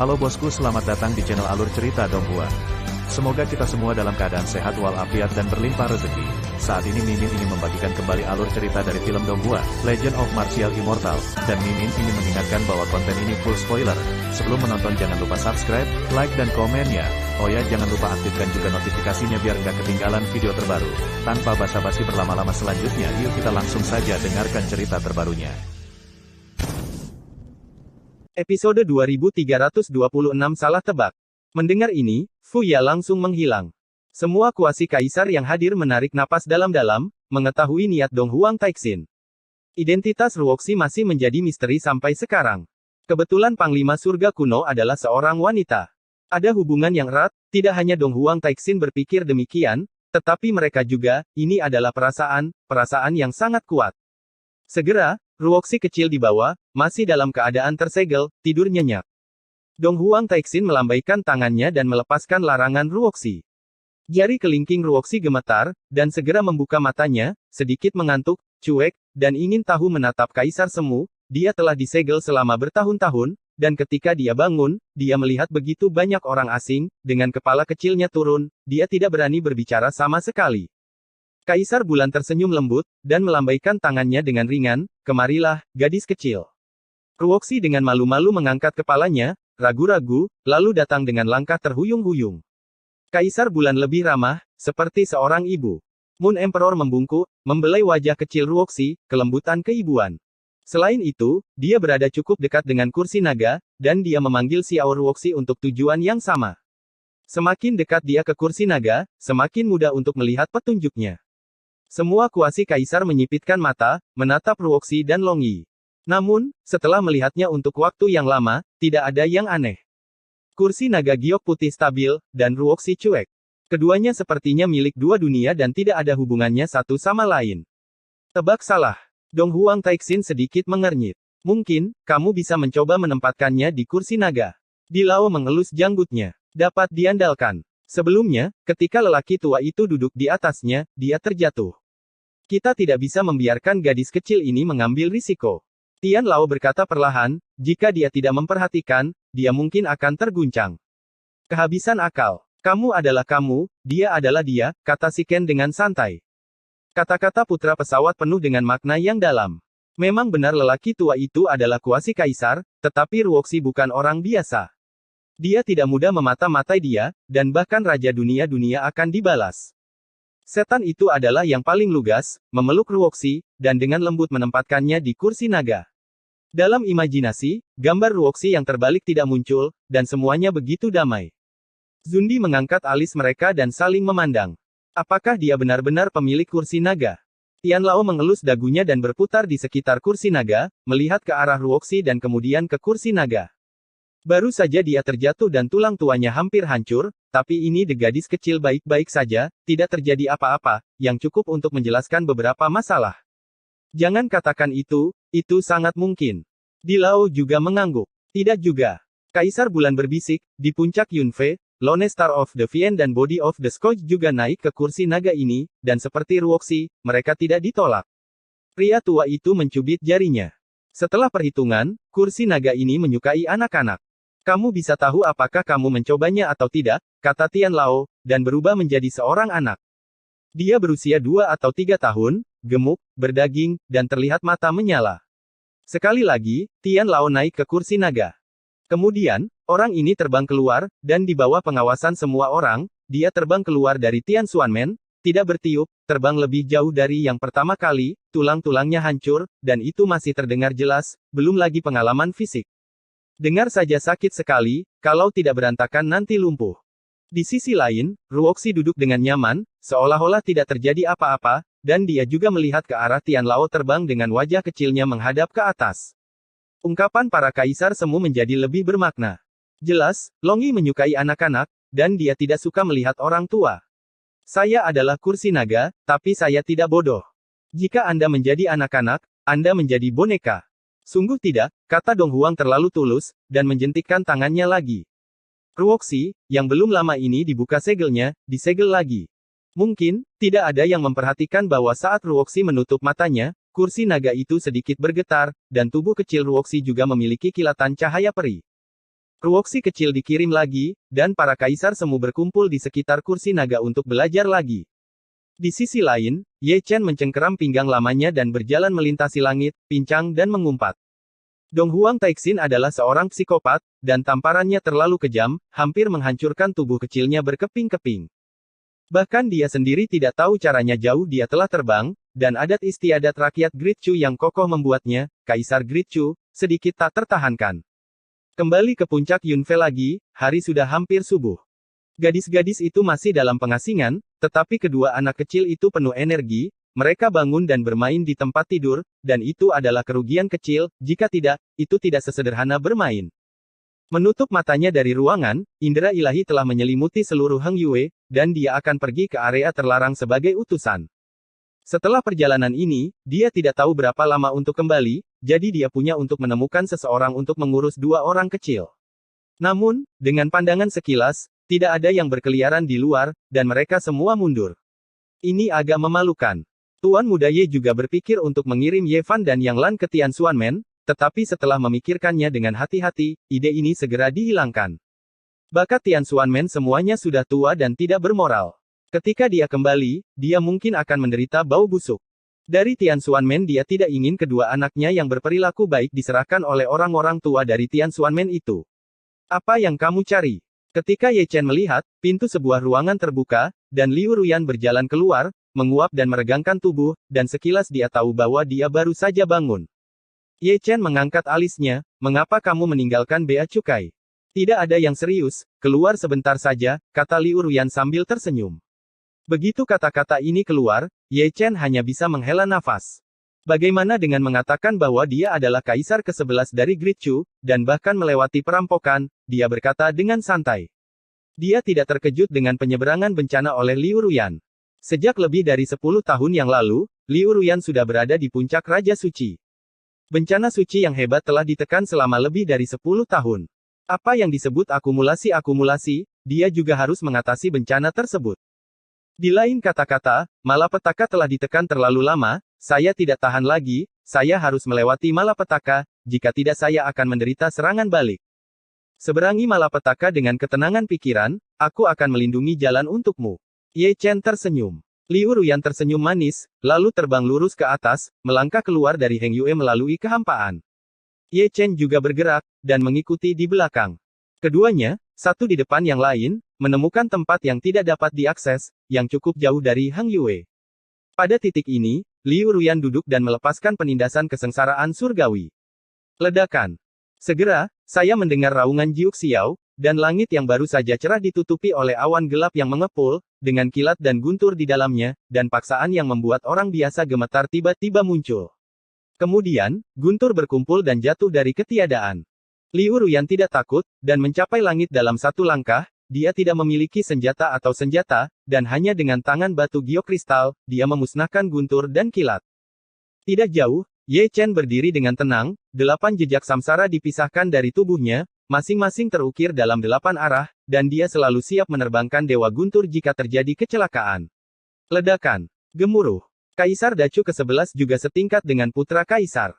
Halo bosku, selamat datang di channel Alur Cerita Donghua. Semoga kita semua dalam keadaan sehat walafiat dan berlimpah rezeki. Saat ini Mimin ingin membagikan kembali alur cerita dari film Donghua, Legend of Martial Immortal, dan Mimin ingin mengingatkan bahwa konten ini full spoiler. Sebelum menonton jangan lupa subscribe, like dan komen ya. Oh ya, jangan lupa aktifkan juga notifikasinya biar nggak ketinggalan video terbaru. Tanpa basa-basi berlama-lama selanjutnya, yuk kita langsung saja dengarkan cerita terbarunya. Episode 2326 Salah Tebak. Mendengar ini, Fuya langsung menghilang. Semua kuasi kaisar yang hadir menarik napas dalam-dalam, mengetahui niat Dong Huang Taixin. Identitas Ruoxi masih menjadi misteri sampai sekarang. Kebetulan Panglima Surga Kuno adalah seorang wanita. Ada hubungan yang erat, tidak hanya Dong Huang Taixin berpikir demikian, tetapi mereka juga, ini adalah perasaan yang sangat kuat. Segera, Ruoxi kecil di bawah, masih dalam keadaan tersegel, tidur nyenyak. Dong Huang Taixin melambaikan tangannya dan melepaskan larangan Ruoxi. Jari kelingking Ruoxi gemetar, dan segera membuka matanya, sedikit mengantuk, cuek, dan ingin tahu menatap Kaisar Semu. Dia telah disegel selama bertahun-tahun, dan ketika dia bangun, dia melihat begitu banyak orang asing, dengan kepala kecilnya turun, dia tidak berani berbicara sama sekali. Kaisar Bulan tersenyum lembut, dan melambaikan tangannya dengan ringan, kemarilah, gadis kecil. Ruoxi dengan malu-malu mengangkat kepalanya, ragu-ragu, lalu datang dengan langkah terhuyung-huyung. Kaisar Bulan lebih ramah, seperti seorang ibu. Moon Emperor membungkuk, membelai wajah kecil Ruoxi, kelembutan keibuan. Selain itu, dia berada cukup dekat dengan kursi naga, dan dia memanggil Xiao Ruoxi untuk tujuan yang sama. Semakin dekat dia ke kursi naga, semakin mudah untuk melihat petunjuknya. Semua kuasi kaisar menyipitkan mata, menatap Ruoxi dan Long Yi. Namun, setelah melihatnya untuk waktu yang lama, tidak ada yang aneh. Kursi naga giok putih stabil, dan Ruoxi cuek. Keduanya sepertinya milik dua dunia dan tidak ada hubungannya satu sama lain. Tebak salah. Dong Huang Taixin sedikit mengernyit. Mungkin, kamu bisa mencoba menempatkannya di kursi naga. Dilao mengelus janggutnya. Dapat diandalkan. Sebelumnya, ketika lelaki tua itu duduk di atasnya, dia terjatuh. Kita tidak bisa membiarkan gadis kecil ini mengambil risiko. Tian Lao berkata perlahan, jika dia tidak memperhatikan, dia mungkin akan terguncang. Kehabisan akal. Kamu adalah kamu, dia adalah dia, kata si Ken dengan santai. Kata-kata putra pesawat penuh dengan makna yang dalam. Memang benar lelaki tua itu adalah kuasi kaisar, tetapi Ruoxi bukan orang biasa. Dia tidak mudah memata-matai dia, dan bahkan raja dunia-dunia akan dibalas. Setan itu adalah yang paling lugas, memeluk Ruoxi, dan dengan lembut menempatkannya di kursi naga. Dalam imajinasi, gambar Ruoxi yang terbalik tidak muncul, dan semuanya begitu damai. Zundi mengangkat alis mereka dan saling memandang. Apakah dia benar-benar pemilik kursi naga? Tian Lao mengelus dagunya dan berputar di sekitar kursi naga, melihat ke arah Ruoxi dan kemudian ke kursi naga. Baru saja dia terjatuh dan tulang tuanya hampir hancur, tapi ini gadis kecil baik-baik saja, tidak terjadi apa-apa, yang cukup untuk menjelaskan beberapa masalah. Jangan katakan itu sangat mungkin. Dilao juga mengangguk. Tidak juga. Kaisar Bulan berbisik, di puncak Yunfei, Lone Star of the Vien dan Body of the Scourge juga naik ke kursi naga ini, dan seperti Ruoxi, mereka tidak ditolak. Pria tua itu mencubit jarinya. Setelah perhitungan, kursi naga ini menyukai anak-anak. Kamu bisa tahu apakah kamu mencobanya atau tidak, kata Tian Lao, dan berubah menjadi seorang anak. Dia berusia 2 atau 3 tahun, gemuk, berdaging, dan terlihat mata menyala. Sekali lagi, Tian Lao naik ke kursi naga. Kemudian, orang ini terbang keluar, dan di bawah pengawasan semua orang, dia terbang keluar dari Tian Xuanmen, tidak bertiup, terbang lebih jauh dari yang pertama kali, tulang-tulangnya hancur, dan itu masih terdengar jelas, belum lagi pengalaman fisik. Dengar saja sakit sekali, kalau tidak berantakan nanti lumpuh. Di sisi lain, Ruoxi duduk dengan nyaman, seolah-olah tidak terjadi apa-apa, dan dia juga melihat ke arah Tian Lao terbang dengan wajah kecilnya menghadap ke atas. Ungkapan para kaisar semu menjadi lebih bermakna. Jelas, Long Yi menyukai anak-anak, dan dia tidak suka melihat orang tua. Saya adalah kursi naga, tapi saya tidak bodoh. Jika Anda menjadi anak-anak, Anda menjadi boneka. Sungguh tidak, kata Dong Huang terlalu tulus, dan menjentikkan tangannya lagi. Ruoxi, yang belum lama ini dibuka segelnya, disegel lagi. Mungkin, tidak ada yang memperhatikan bahwa saat Ruoxi menutup matanya, kursi naga itu sedikit bergetar, dan tubuh kecil Ruoxi juga memiliki kilatan cahaya peri. Ruoksi kecil dikirim lagi, dan para kaisar semu berkumpul di sekitar kursi naga untuk belajar lagi. Di sisi lain, Ye Chen mencengkeram pinggang lamanya dan berjalan melintasi langit, pincang dan mengumpat. Dong Huang Taixin adalah seorang psikopat, dan tamparannya terlalu kejam, hampir menghancurkan tubuh kecilnya berkeping-keping. Bahkan dia sendiri tidak tahu caranya jauh dia telah terbang, dan adat istiadat rakyat Great Chu yang kokoh membuatnya, Kaisar Great Chu, sedikit tak tertahankan. Kembali ke puncak Yunfe lagi, hari sudah hampir subuh. Gadis-gadis itu masih dalam pengasingan, tetapi kedua anak kecil itu penuh energi, mereka bangun dan bermain di tempat tidur, dan itu adalah kerugian kecil, jika tidak, itu tidak sesederhana bermain. Menutup matanya dari ruangan, indera ilahi telah menyelimuti seluruh Heng Yue, dan dia akan pergi ke area terlarang sebagai utusan. Setelah perjalanan ini, dia tidak tahu berapa lama untuk kembali, jadi dia punya untuk menemukan seseorang untuk mengurus dua orang kecil. Namun, dengan pandangan sekilas, tidak ada yang berkeliaran di luar, dan mereka semua mundur. Ini agak memalukan. Tuan Muda Ye juga berpikir untuk mengirim Ye Fan dan Yang Lan ke Tianxuanmen, tetapi setelah memikirkannya dengan hati-hati, ide ini segera dihilangkan. Bakat Tianxuanmen semuanya sudah tua dan tidak bermoral. Ketika dia kembali, dia mungkin akan menderita bau busuk. Dari Tianxuanmen dia tidak ingin kedua anaknya yang berperilaku baik diserahkan oleh orang-orang tua dari Tianxuanmen itu. Apa yang kamu cari? Ketika Ye Chen melihat, pintu sebuah ruangan terbuka, dan Liu Ruyan berjalan keluar, menguap dan meregangkan tubuh, dan sekilas dia tahu bahwa dia baru saja bangun. Ye Chen mengangkat alisnya, mengapa kamu meninggalkan bea cukai? Tidak ada yang serius, keluar sebentar saja, kata Liu Ruyan sambil tersenyum. Begitu kata-kata ini keluar, Ye Chen hanya bisa menghela nafas. Bagaimana dengan mengatakan bahwa dia adalah kaisar ke-11 dari Great Chu, dan bahkan melewati perampokan, dia berkata dengan santai. Dia tidak terkejut dengan penyeberangan bencana oleh Liu Ruyan. Sejak lebih dari 10 tahun yang lalu, Liu Ruyan sudah berada di puncak Raja Suci. Bencana suci yang hebat telah ditekan selama lebih dari 10 tahun. Apa yang disebut akumulasi-akumulasi, dia juga harus mengatasi bencana tersebut. Di lain kata-kata, malapetaka telah ditekan terlalu lama, saya tidak tahan lagi, saya harus melewati malapetaka, jika tidak saya akan menderita serangan balik. Seberangi malapetaka dengan ketenangan pikiran, aku akan melindungi jalan untukmu. Ye Chen tersenyum. Liu Ruyan tersenyum manis, lalu terbang lurus ke atas, melangkah keluar dari Heng Yue melalui kehampaan. Ye Chen juga bergerak, dan mengikuti di belakang. Keduanya, satu di depan yang lain, menemukan tempat yang tidak dapat diakses, yang cukup jauh dari Heng Yue. Pada titik ini, Liu Ruyan duduk dan melepaskan penindasan kesengsaraan surgawi. Ledakan. Segera, saya mendengar raungan Jiuk Xiao, dan langit yang baru saja cerah ditutupi oleh awan gelap yang mengepul, dengan kilat dan guntur di dalamnya, dan paksaan yang membuat orang biasa gemetar tiba-tiba muncul. Kemudian, guntur berkumpul dan jatuh dari ketiadaan. Liu Ruyan tidak takut, dan mencapai langit dalam satu langkah. Dia tidak memiliki senjata atau senjata, dan hanya dengan tangan batu giokristal, dia memusnahkan guntur dan kilat. Tidak jauh, Ye Chen berdiri dengan tenang, 8 jejak samsara dipisahkan dari tubuhnya, masing-masing terukir dalam 8 arah, dan dia selalu siap menerbangkan Dewa Guntur jika terjadi kecelakaan. Ledakan. Gemuruh. Kaisar Dacu ke-11 juga setingkat dengan putra kaisar.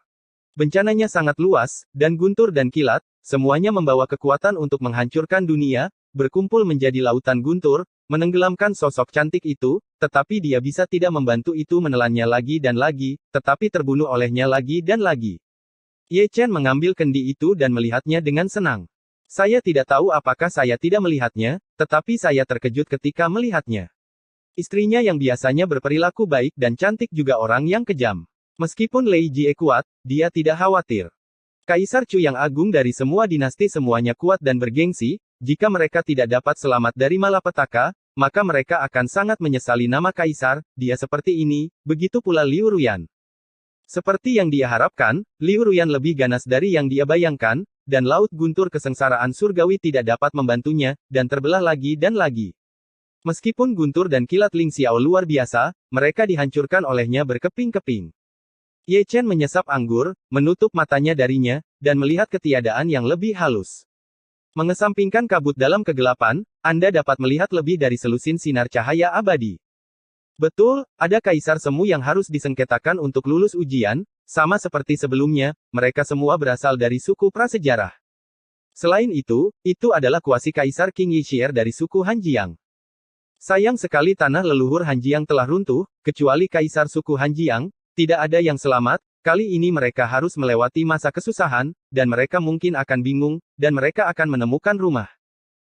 Bencananya sangat luas, dan guntur dan kilat, semuanya membawa kekuatan untuk menghancurkan dunia, berkumpul menjadi lautan guntur, menenggelamkan sosok cantik itu, tetapi dia bisa tidak membantu itu menelannya lagi dan lagi, tetapi terbunuh olehnya lagi dan lagi. Ye Chen mengambil kendi itu dan melihatnya dengan senang. Saya tidak tahu apakah saya tidak melihatnya, tetapi saya terkejut ketika melihatnya. Istrinya yang biasanya berperilaku baik dan cantik juga orang yang kejam. Meskipun Lei Jie kuat, dia tidak khawatir. Kaisar Chu yang agung dari semua dinasti semuanya kuat dan bergengsi, jika mereka tidak dapat selamat dari malapetaka, maka mereka akan sangat menyesali nama kaisar, dia seperti ini, begitu pula Liu Ruyan. Seperti yang dia harapkan, Liu Ruyan lebih ganas dari yang dia bayangkan, dan laut guntur kesengsaraan surgawi tidak dapat membantunya, dan terbelah lagi dan lagi. Meskipun guntur dan kilat Ling Xiao luar biasa, mereka dihancurkan olehnya berkeping-keping. Ye Chen menyesap anggur, menutup matanya darinya, dan melihat ketiadaan yang lebih halus. Mengesampingkan kabut dalam kegelapan, Anda dapat melihat lebih dari selusin sinar cahaya abadi. Betul, ada kaisar semu yang harus disengketakan untuk lulus ujian, sama seperti sebelumnya, mereka semua berasal dari suku prasejarah. Selain itu adalah kuasi Kaisar King Yixia dari suku Hanjiang. Sayang sekali tanah leluhur Hanjiang telah runtuh, kecuali Kaisar suku Hanjiang, tidak ada yang selamat, kali ini mereka harus melewati masa kesusahan, dan mereka mungkin akan bingung, dan mereka akan menemukan rumah.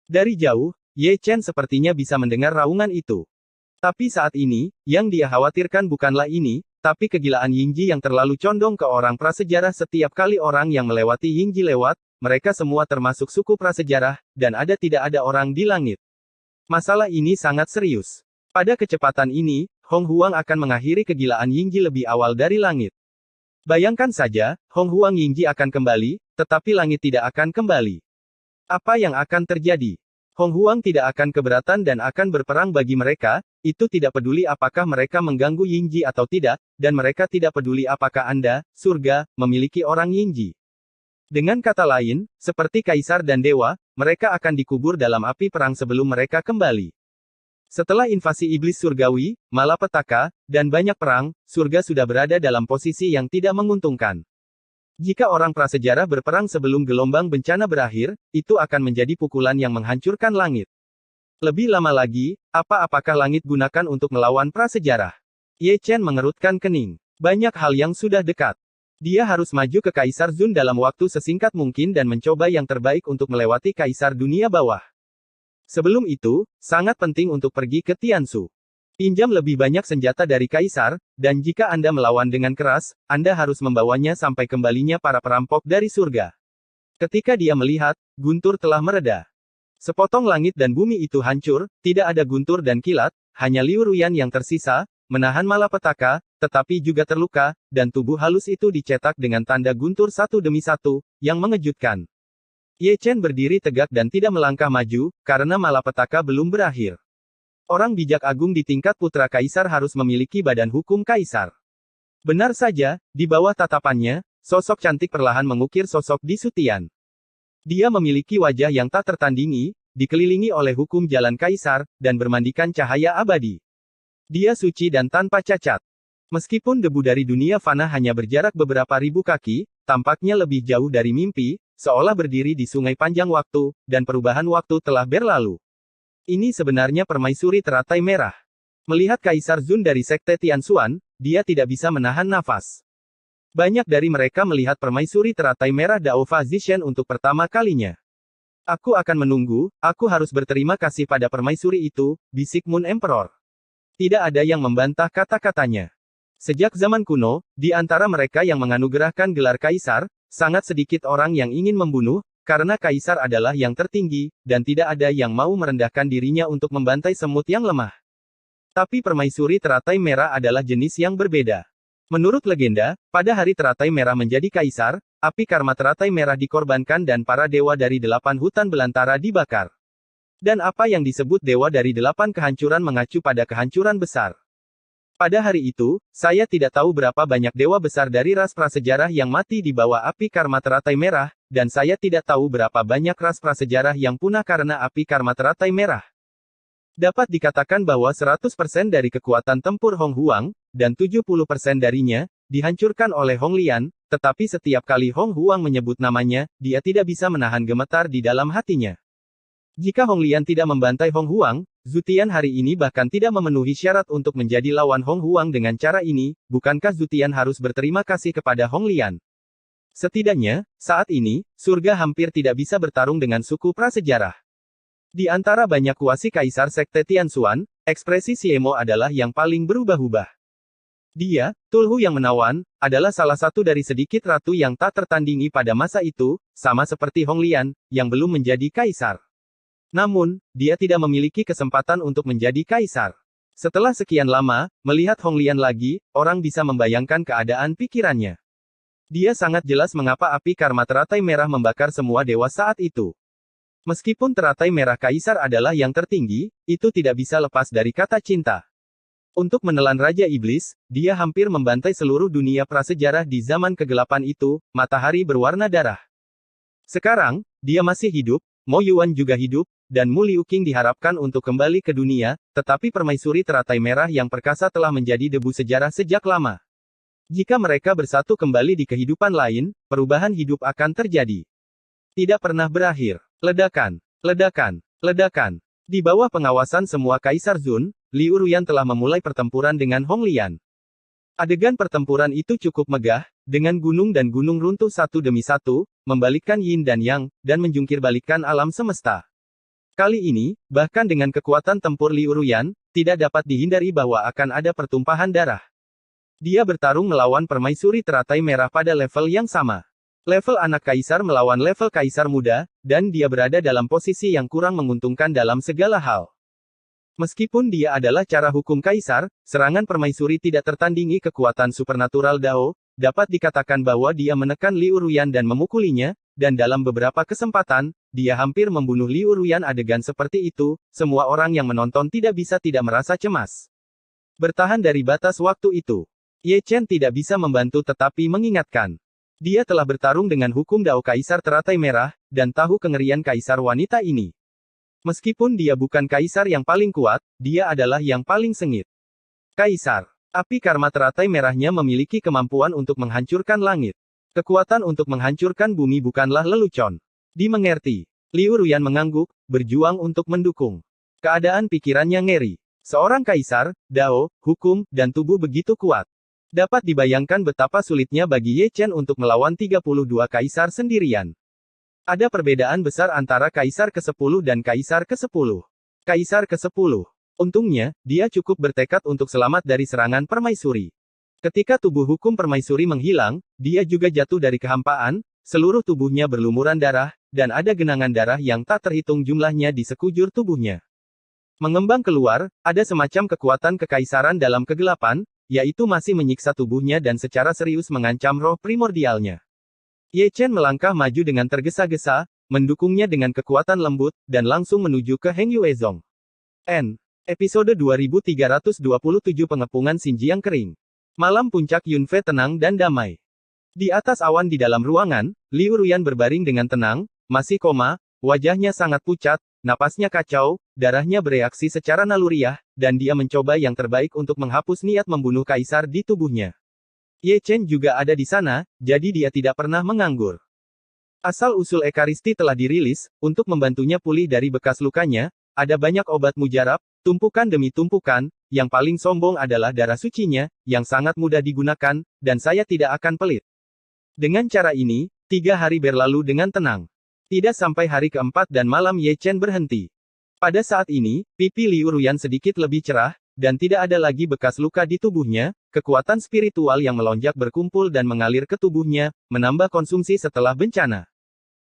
Dari jauh, Ye Chen sepertinya bisa mendengar raungan itu. Tapi saat ini, yang dia khawatirkan bukanlah ini, tapi kegilaan Yingji yang terlalu condong ke orang prasejarah. Setiap kali orang yang melewati Yingji lewat, mereka semua termasuk suku prasejarah, dan tidak ada orang di langit. Masalah ini sangat serius. Pada kecepatan ini, Hong Huang akan mengakhiri kegilaan Yingji lebih awal dari langit. Bayangkan saja, Hong Huang Yingji akan kembali, tetapi langit tidak akan kembali. Apa yang akan terjadi? Hong Huang tidak akan keberatan dan akan berperang bagi mereka, itu tidak peduli apakah mereka mengganggu Yingji atau tidak, dan mereka tidak peduli apakah Anda, surga, memiliki orang Yingji. Dengan kata lain, seperti kaisar dan dewa, mereka akan dikubur dalam api perang sebelum mereka kembali. Setelah invasi iblis surgawi, malapetaka, dan banyak perang, surga sudah berada dalam posisi yang tidak menguntungkan. Jika orang prasejarah berperang sebelum gelombang bencana berakhir, itu akan menjadi pukulan yang menghancurkan langit. Lebih lama lagi, apakah langit gunakan untuk melawan prasejarah? Ye Chen mengerutkan kening. Banyak hal yang sudah dekat. Dia harus maju ke Kaisar Zun dalam waktu sesingkat mungkin dan mencoba yang terbaik untuk melewati Kaisar dunia bawah. Sebelum itu, sangat penting untuk pergi ke Tianshu. Pinjam lebih banyak senjata dari Kaisar, dan jika Anda melawan dengan keras, Anda harus membawanya sampai kembalinya para perampok dari surga. Ketika dia melihat, guntur telah mereda. Sepotong langit dan bumi itu hancur, tidak ada guntur dan kilat, hanya Liu Ruyan yang tersisa, menahan malapetaka, tetapi juga terluka, dan tubuh halus itu dicetak dengan tanda guntur satu demi satu, yang mengejutkan. Ye Chen berdiri tegak dan tidak melangkah maju, karena malapetaka belum berakhir. Orang bijak agung di tingkat putra kaisar harus memiliki badan hukum kaisar. Benar saja, di bawah tatapannya, sosok cantik perlahan mengukir sosok Di Sutian. Dia memiliki wajah yang tak tertandingi, dikelilingi oleh hukum jalan kaisar, dan bermandikan cahaya abadi. Dia suci dan tanpa cacat. Meskipun debu dari dunia fana hanya berjarak beberapa ribu kaki, tampaknya lebih jauh dari mimpi, seolah berdiri di sungai panjang waktu, dan perubahan waktu telah berlalu. Ini sebenarnya permaisuri teratai merah. Melihat Kaisar Zun dari Sekte Tianshuan, dia tidak bisa menahan nafas. Banyak dari mereka melihat permaisuri teratai merah Dao Fa Zishan untuk pertama kalinya. Aku akan menunggu, aku harus berterima kasih pada permaisuri itu, bisik Moon Emperor. Tidak ada yang membantah kata-katanya. Sejak zaman kuno, di antara mereka yang menganugerahkan gelar kaisar, sangat sedikit orang yang ingin membunuh, karena kaisar adalah yang tertinggi, dan tidak ada yang mau merendahkan dirinya untuk membantai semut yang lemah. Tapi permaisuri teratai merah adalah jenis yang berbeda. Menurut legenda, pada hari teratai merah menjadi kaisar, api karma teratai merah dikorbankan dan para dewa dari 8 hutan belantara dibakar. Dan apa yang disebut dewa dari 8 kehancuran mengacu pada kehancuran besar. Pada hari itu, saya tidak tahu berapa banyak dewa besar dari ras prasejarah yang mati di bawah api karma teratai merah, dan saya tidak tahu berapa banyak ras prasejarah yang punah karena api karma teratai merah. Dapat dikatakan bahwa 100% dari kekuatan tempur Hong Huang, dan 70% darinya, dihancurkan oleh Hong Lian, tetapi setiap kali Hong Huang menyebut namanya, dia tidak bisa menahan gemetar di dalam hatinya. Jika Hong Lian tidak membantai Hong Huang, Zutian hari ini bahkan tidak memenuhi syarat untuk menjadi lawan Hong Huang dengan cara ini, bukankah Zutian harus berterima kasih kepada Hong Lian? Setidaknya, saat ini, surga hampir tidak bisa bertarung dengan suku prasejarah. Di antara banyak kuasi kaisar Sekte Tianshuan, ekspresi Siemo adalah yang paling berubah-ubah. Dia, Tulhu yang menawan, adalah salah satu dari sedikit ratu yang tak tertandingi pada masa itu, sama seperti Hong Lian, yang belum menjadi kaisar. Namun, dia tidak memiliki kesempatan untuk menjadi kaisar. Setelah sekian lama, melihat Hong Lian lagi, orang bisa membayangkan keadaan pikirannya. Dia sangat jelas mengapa api karma teratai merah membakar semua dewa saat itu. Meskipun teratai merah kaisar adalah yang tertinggi, itu tidak bisa lepas dari kata cinta. Untuk menelan Raja Iblis, dia hampir membantai seluruh dunia prasejarah di zaman kegelapan itu, matahari berwarna darah. Sekarang, dia masih hidup, Mo Yuan juga hidup, dan Mu Liuqing diharapkan untuk kembali ke dunia, tetapi permaisuri teratai merah yang perkasa telah menjadi debu sejarah sejak lama. Jika mereka bersatu kembali di kehidupan lain, perubahan hidup akan terjadi. Tidak pernah berakhir. Ledakan, ledakan, ledakan. Di bawah pengawasan semua Kaisar Zun, Liu Ruyan telah memulai pertempuran dengan Hong Lian. Adegan pertempuran itu cukup megah, dengan gunung dan gunung runtuh satu demi satu, membalikkan Yin dan Yang, dan menjungkirbalikkan alam semesta. Kali ini, bahkan dengan kekuatan tempur Liu Ruyan, tidak dapat dihindari bahwa akan ada pertumpahan darah. Dia bertarung melawan permaisuri teratai merah pada level yang sama. Level anak kaisar melawan level kaisar muda, dan dia berada dalam posisi yang kurang menguntungkan dalam segala hal. Meskipun dia adalah cara hukum kaisar, serangan permaisuri tidak tertandingi kekuatan supernatural Dao, dapat dikatakan bahwa dia menekan Liu Ruyan dan memukulinya, dan dalam beberapa kesempatan, dia hampir membunuh Liu Ruyan. Adegan seperti itu, semua orang yang menonton tidak bisa tidak merasa cemas. Bertahan dari batas waktu itu, Ye Chen tidak bisa membantu tetapi mengingatkan. Dia telah bertarung dengan hukum Dao Kaisar Teratai Merah, dan tahu kengerian kaisar wanita ini. Meskipun dia bukan kaisar yang paling kuat, dia adalah yang paling sengit. Kaisar. Api karma teratai merahnya memiliki kemampuan untuk menghancurkan langit. Kekuatan untuk menghancurkan bumi bukanlah lelucon. Dimengerti. Liu Ruyan mengangguk, berjuang untuk mendukung. Keadaan pikirannya ngeri. Seorang kaisar, Dao, hukum, dan tubuh begitu kuat. Dapat dibayangkan betapa sulitnya bagi Ye Chen untuk melawan 32 kaisar sendirian. Ada perbedaan besar antara Kaisar ke-10 dan Kaisar ke-10. Kaisar ke-10. Untungnya, dia cukup bertekad untuk selamat dari serangan permaisuri. Ketika tubuh hukum permaisuri menghilang, dia juga jatuh dari kehampaan, seluruh tubuhnya berlumuran darah, dan ada genangan darah yang tak terhitung jumlahnya di sekujur tubuhnya. Mengembang keluar, ada semacam kekuatan kekaisaran dalam kegelapan, yaitu masih menyiksa tubuhnya dan secara serius mengancam roh primordialnya. Ye Chen melangkah maju dengan tergesa-gesa, mendukungnya dengan kekuatan lembut, dan langsung menuju ke Heng Yuezong. Episode 2327 Pengepungan Xinjiang Kering. Malam puncak Yunfe tenang dan damai. Di atas awan di dalam ruangan, Liu Ruyan berbaring dengan tenang, masih koma, wajahnya sangat pucat, napasnya kacau, darahnya bereaksi secara naluriah, dan dia mencoba yang terbaik untuk menghapus niat membunuh kaisar di tubuhnya. Ye Chen juga ada di sana, jadi dia tidak pernah menganggur. Asal-usul Ekaristi telah dirilis, untuk membantunya pulih dari bekas lukanya, ada banyak obat mujarab, tumpukan demi tumpukan, yang paling sombong adalah darah sucinya, yang sangat mudah digunakan, dan saya tidak akan pelit. Dengan cara ini, 3 hari berlalu dengan tenang. Tidak sampai hari keempat dan malam Ye Chen berhenti. Pada saat ini, pipi Liu Ruyan sedikit lebih cerah, dan tidak ada lagi bekas luka di tubuhnya, kekuatan spiritual yang melonjak berkumpul dan mengalir ke tubuhnya, menambah konsumsi setelah bencana.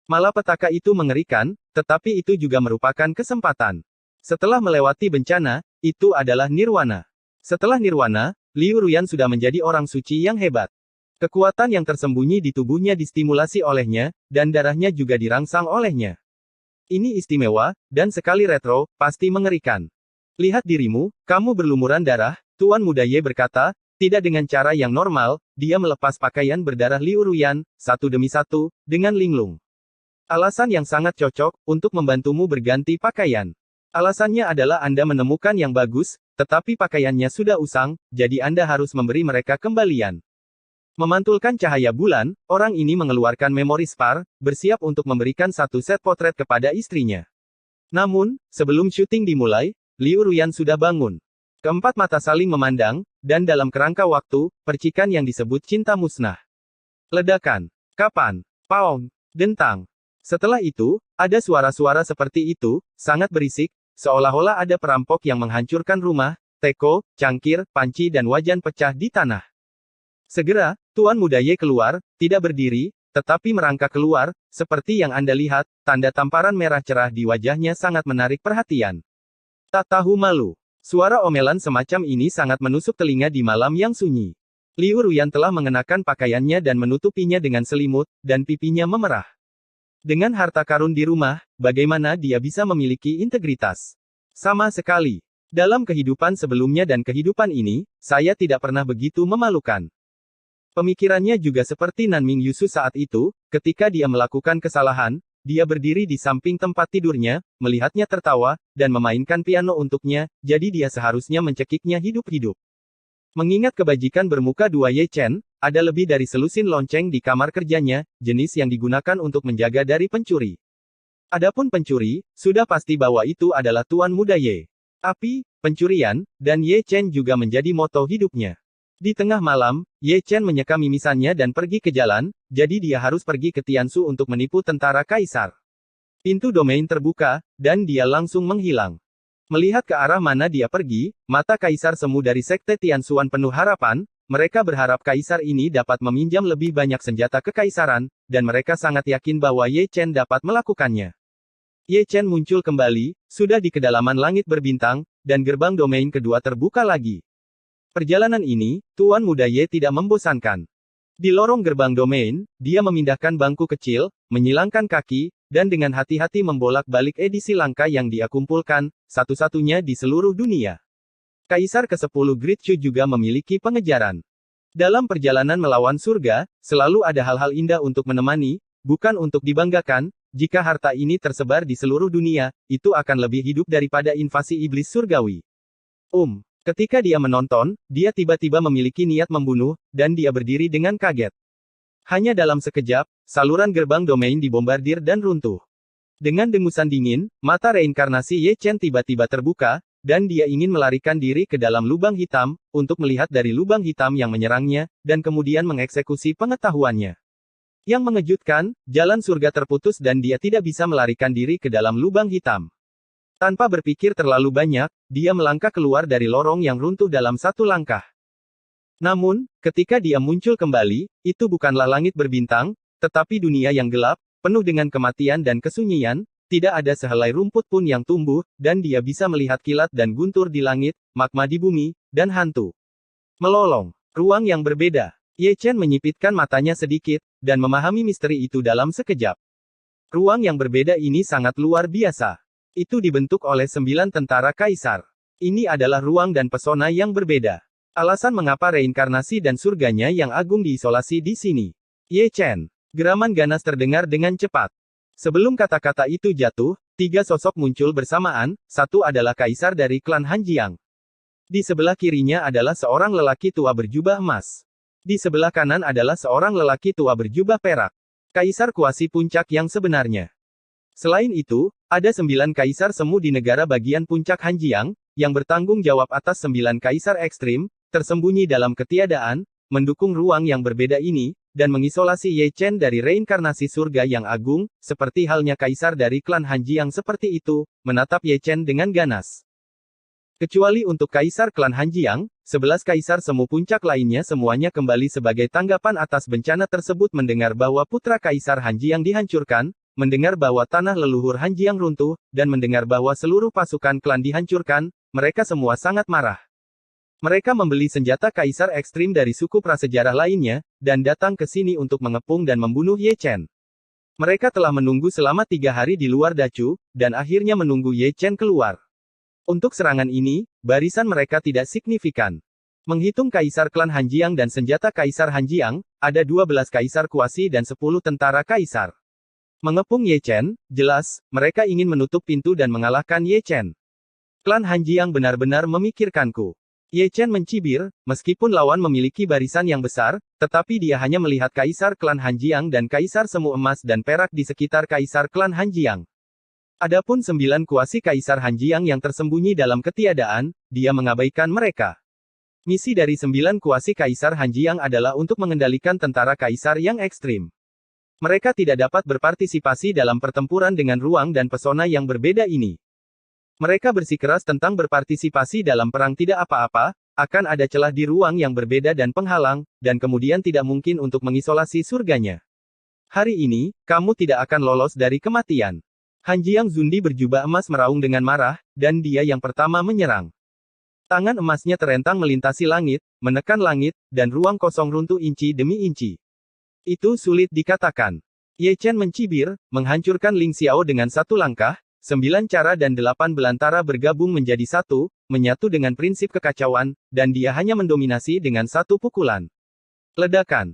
Malapetaka itu mengerikan, tetapi itu juga merupakan kesempatan. Setelah melewati bencana, itu adalah nirwana. Setelah nirwana, Liu Ruyan sudah menjadi orang suci yang hebat. Kekuatan yang tersembunyi di tubuhnya distimulasi olehnya, dan darahnya juga dirangsang olehnya. Ini istimewa, dan sekali retro, pasti mengerikan. Lihat dirimu, kamu berlumuran darah, Tuan Muda Ye berkata, tidak dengan cara yang normal, dia melepas pakaian berdarah Liu Ruyan, satu demi satu, dengan linglung. Alasan yang sangat cocok, untuk membantumu berganti pakaian. Alasannya adalah Anda menemukan yang bagus, tetapi pakaiannya sudah usang, jadi Anda harus memberi mereka kembalian. Memantulkan cahaya bulan, orang ini mengeluarkan memori spar, bersiap untuk memberikan satu set potret kepada istrinya. Namun, sebelum syuting dimulai, Liu Ruyan sudah bangun. Keempat mata saling memandang, dan dalam kerangka waktu, percikan yang disebut cinta musnah. Ledakan. Kapan? Paong. Dentang. Setelah itu, ada suara-suara seperti itu, sangat berisik, seolah-olah ada perampok yang menghancurkan rumah, teko, cangkir, panci dan wajan pecah di tanah. Segera, Tuan Muda Ye keluar, tidak berdiri, tetapi merangkak keluar, seperti yang Anda lihat, tanda tamparan merah cerah di wajahnya sangat menarik perhatian. Tak tahu malu. Suara omelan semacam ini sangat menusuk telinga di malam yang sunyi. Liu Ruyan telah mengenakan pakaiannya dan menutupinya dengan selimut, dan pipinya memerah. Dengan harta karun di rumah, bagaimana dia bisa memiliki integritas? Sama sekali. Dalam kehidupan sebelumnya dan kehidupan ini, saya tidak pernah begitu memalukan. Pemikirannya juga seperti Nanming Yusu saat itu, ketika dia melakukan kesalahan, dia berdiri di samping tempat tidurnya, melihatnya tertawa, dan memainkan piano untuknya, jadi dia seharusnya mencekiknya hidup-hidup. Mengingat kebajikan bermuka dua Ye Chen, ada lebih dari selusin lonceng di kamar kerjanya, jenis yang digunakan untuk menjaga dari pencuri. Adapun pencuri, sudah pasti bahwa itu adalah Tuan Muda Ye. Api, pencurian, dan Ye Chen juga menjadi moto hidupnya. Di tengah malam, Ye Chen menyeka mimisannya dan pergi ke jalan, jadi dia harus pergi ke Tianshu untuk menipu tentara kaisar. Pintu domain terbuka, dan dia langsung menghilang. Melihat ke arah mana dia pergi, mata kaisar semu dari sekte Tianshuan penuh harapan, mereka berharap kaisar ini dapat meminjam lebih banyak senjata kekaisaran, dan mereka sangat yakin bahwa Ye Chen dapat melakukannya. Ye Chen muncul kembali, sudah di kedalaman langit berbintang, dan gerbang domain kedua terbuka lagi. Perjalanan ini, Tuan Muda Ye tidak membosankan. Di lorong gerbang domain, dia memindahkan bangku kecil, menyilangkan kaki, dan dengan hati-hati membolak-balik edisi langka yang dia kumpulkan, satu-satunya di seluruh dunia. Kaisar ke-10 Great Chu juga memiliki pengejaran. Dalam perjalanan melawan surga, selalu ada hal-hal indah untuk menemani, bukan untuk dibanggakan. Jika harta ini tersebar di seluruh dunia, itu akan lebih hidup daripada invasi iblis surgawi. Ketika dia menonton, dia tiba-tiba memiliki niat membunuh, dan dia berdiri dengan kaget. Hanya dalam sekejap, saluran gerbang domain dibombardir dan runtuh. Dengan dengusan dingin, mata reinkarnasi Ye Chen tiba-tiba terbuka, dan dia ingin melarikan diri ke dalam lubang hitam, untuk melihat dari lubang hitam yang menyerangnya, dan kemudian mengeksekusi pengetahuannya. Yang mengejutkan, jalan surga terputus dan dia tidak bisa melarikan diri ke dalam lubang hitam. Tanpa berpikir terlalu banyak, dia melangkah keluar dari lorong yang runtuh dalam satu langkah. Namun, ketika dia muncul kembali, itu bukanlah langit berbintang, tetapi dunia yang gelap, penuh dengan kematian dan kesunyian, tidak ada sehelai rumput pun yang tumbuh, dan dia bisa melihat kilat dan guntur di langit, magma di bumi, dan hantu melolong. Ruang yang berbeda. Ye Chen menyipitkan matanya sedikit, dan memahami misteri itu dalam sekejap. Ruang yang berbeda ini sangat luar biasa. Itu dibentuk oleh 9 tentara kaisar. Ini adalah ruang dan pesona yang berbeda. Alasan mengapa reinkarnasi dan surganya yang agung diisolasi di sini. Ye Chen. Geraman ganas terdengar dengan cepat. Sebelum kata-kata itu jatuh, 3 sosok muncul bersamaan, satu adalah kaisar dari klan Hanjiang. Di sebelah kirinya adalah seorang lelaki tua berjubah emas. Di sebelah kanan adalah seorang lelaki tua berjubah perak. Kaisar kuasi puncak yang sebenarnya. Selain itu, ada 9 kaisar semu di negara bagian puncak Hanjiang, yang bertanggung jawab atas 9 kaisar ekstrim, tersembunyi dalam ketiadaan, mendukung ruang yang berbeda ini, dan mengisolasi Ye Chen dari reinkarnasi surga yang agung, seperti halnya kaisar dari klan Hanjiang seperti itu, menatap Ye Chen dengan ganas. Kecuali untuk kaisar klan Hanjiang, 11 kaisar semu puncak lainnya semuanya kembali sebagai tanggapan atas bencana tersebut mendengar bahwa putra kaisar Hanjiang dihancurkan, mendengar bahwa tanah leluhur Hanjiang runtuh, dan mendengar bahwa seluruh pasukan klan dihancurkan, mereka semua sangat marah. Mereka membeli senjata kaisar ekstrim dari suku prasejarah lainnya, dan datang ke sini untuk mengepung dan membunuh Ye Chen. Mereka telah menunggu selama 3 hari di luar Dacu, dan akhirnya menunggu Ye Chen keluar. Untuk serangan ini, barisan mereka tidak signifikan. Menghitung kaisar klan Hanjiang dan senjata kaisar Hanjiang, ada 12 kaisar kuasi dan 10 tentara kaisar. Mengepung Ye Chen, jelas, mereka ingin menutup pintu dan mengalahkan Ye Chen. Klan Hanjiang benar-benar memikirkanku. Ye Chen mencibir, meskipun lawan memiliki barisan yang besar, tetapi dia hanya melihat kaisar klan Hanjiang dan kaisar semu emas dan perak di sekitar kaisar klan Hanjiang. Adapun 9 kuasi kaisar Hanjiang yang tersembunyi dalam ketiadaan, dia mengabaikan mereka. Misi dari 9 kuasi kaisar Hanjiang adalah untuk mengendalikan tentara kaisar yang ekstrim. Mereka tidak dapat berpartisipasi dalam pertempuran dengan ruang dan pesona yang berbeda ini. Mereka bersikeras tentang berpartisipasi dalam perang tidak apa-apa, akan ada celah di ruang yang berbeda dan penghalang, dan kemudian tidak mungkin untuk mengisolasi surganya. Hari ini, kamu tidak akan lolos dari kematian. Hanjiang Zundi berjubah emas meraung dengan marah, dan dia yang pertama menyerang. Tangan emasnya terentang melintasi langit, menekan langit, dan ruang kosong runtuh inci demi inci. Itu sulit dikatakan. Ye Chen mencibir, menghancurkan Ling Xiao dengan satu langkah, 9 cara dan 8 belantara bergabung menjadi satu, menyatu dengan prinsip kekacauan, dan dia hanya mendominasi dengan satu pukulan. Ledakan.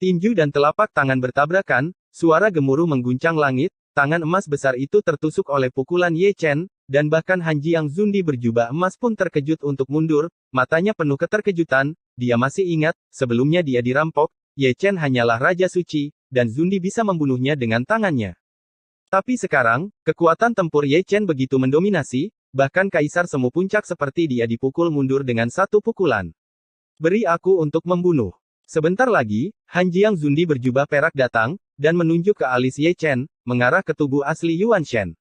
Tinju dan telapak tangan bertabrakan, suara gemuruh mengguncang langit, tangan emas besar itu tertusuk oleh pukulan Ye Chen, dan bahkan Hanjiang Zundi berjubah emas pun terkejut untuk mundur, matanya penuh keterkejutan, dia masih ingat, sebelumnya dia dirampok, Ye Chen hanyalah Raja Suci, dan Zundi bisa membunuhnya dengan tangannya. Tapi sekarang, kekuatan tempur Ye Chen begitu mendominasi, bahkan Kaisar Semu Puncak seperti dia dipukul mundur dengan satu pukulan. Beri aku untuk membunuh. Sebentar lagi, Han Jiang Zundi berjubah perak datang, dan menunjuk ke alis Ye Chen, mengarah ke tubuh asli Yuan Shen.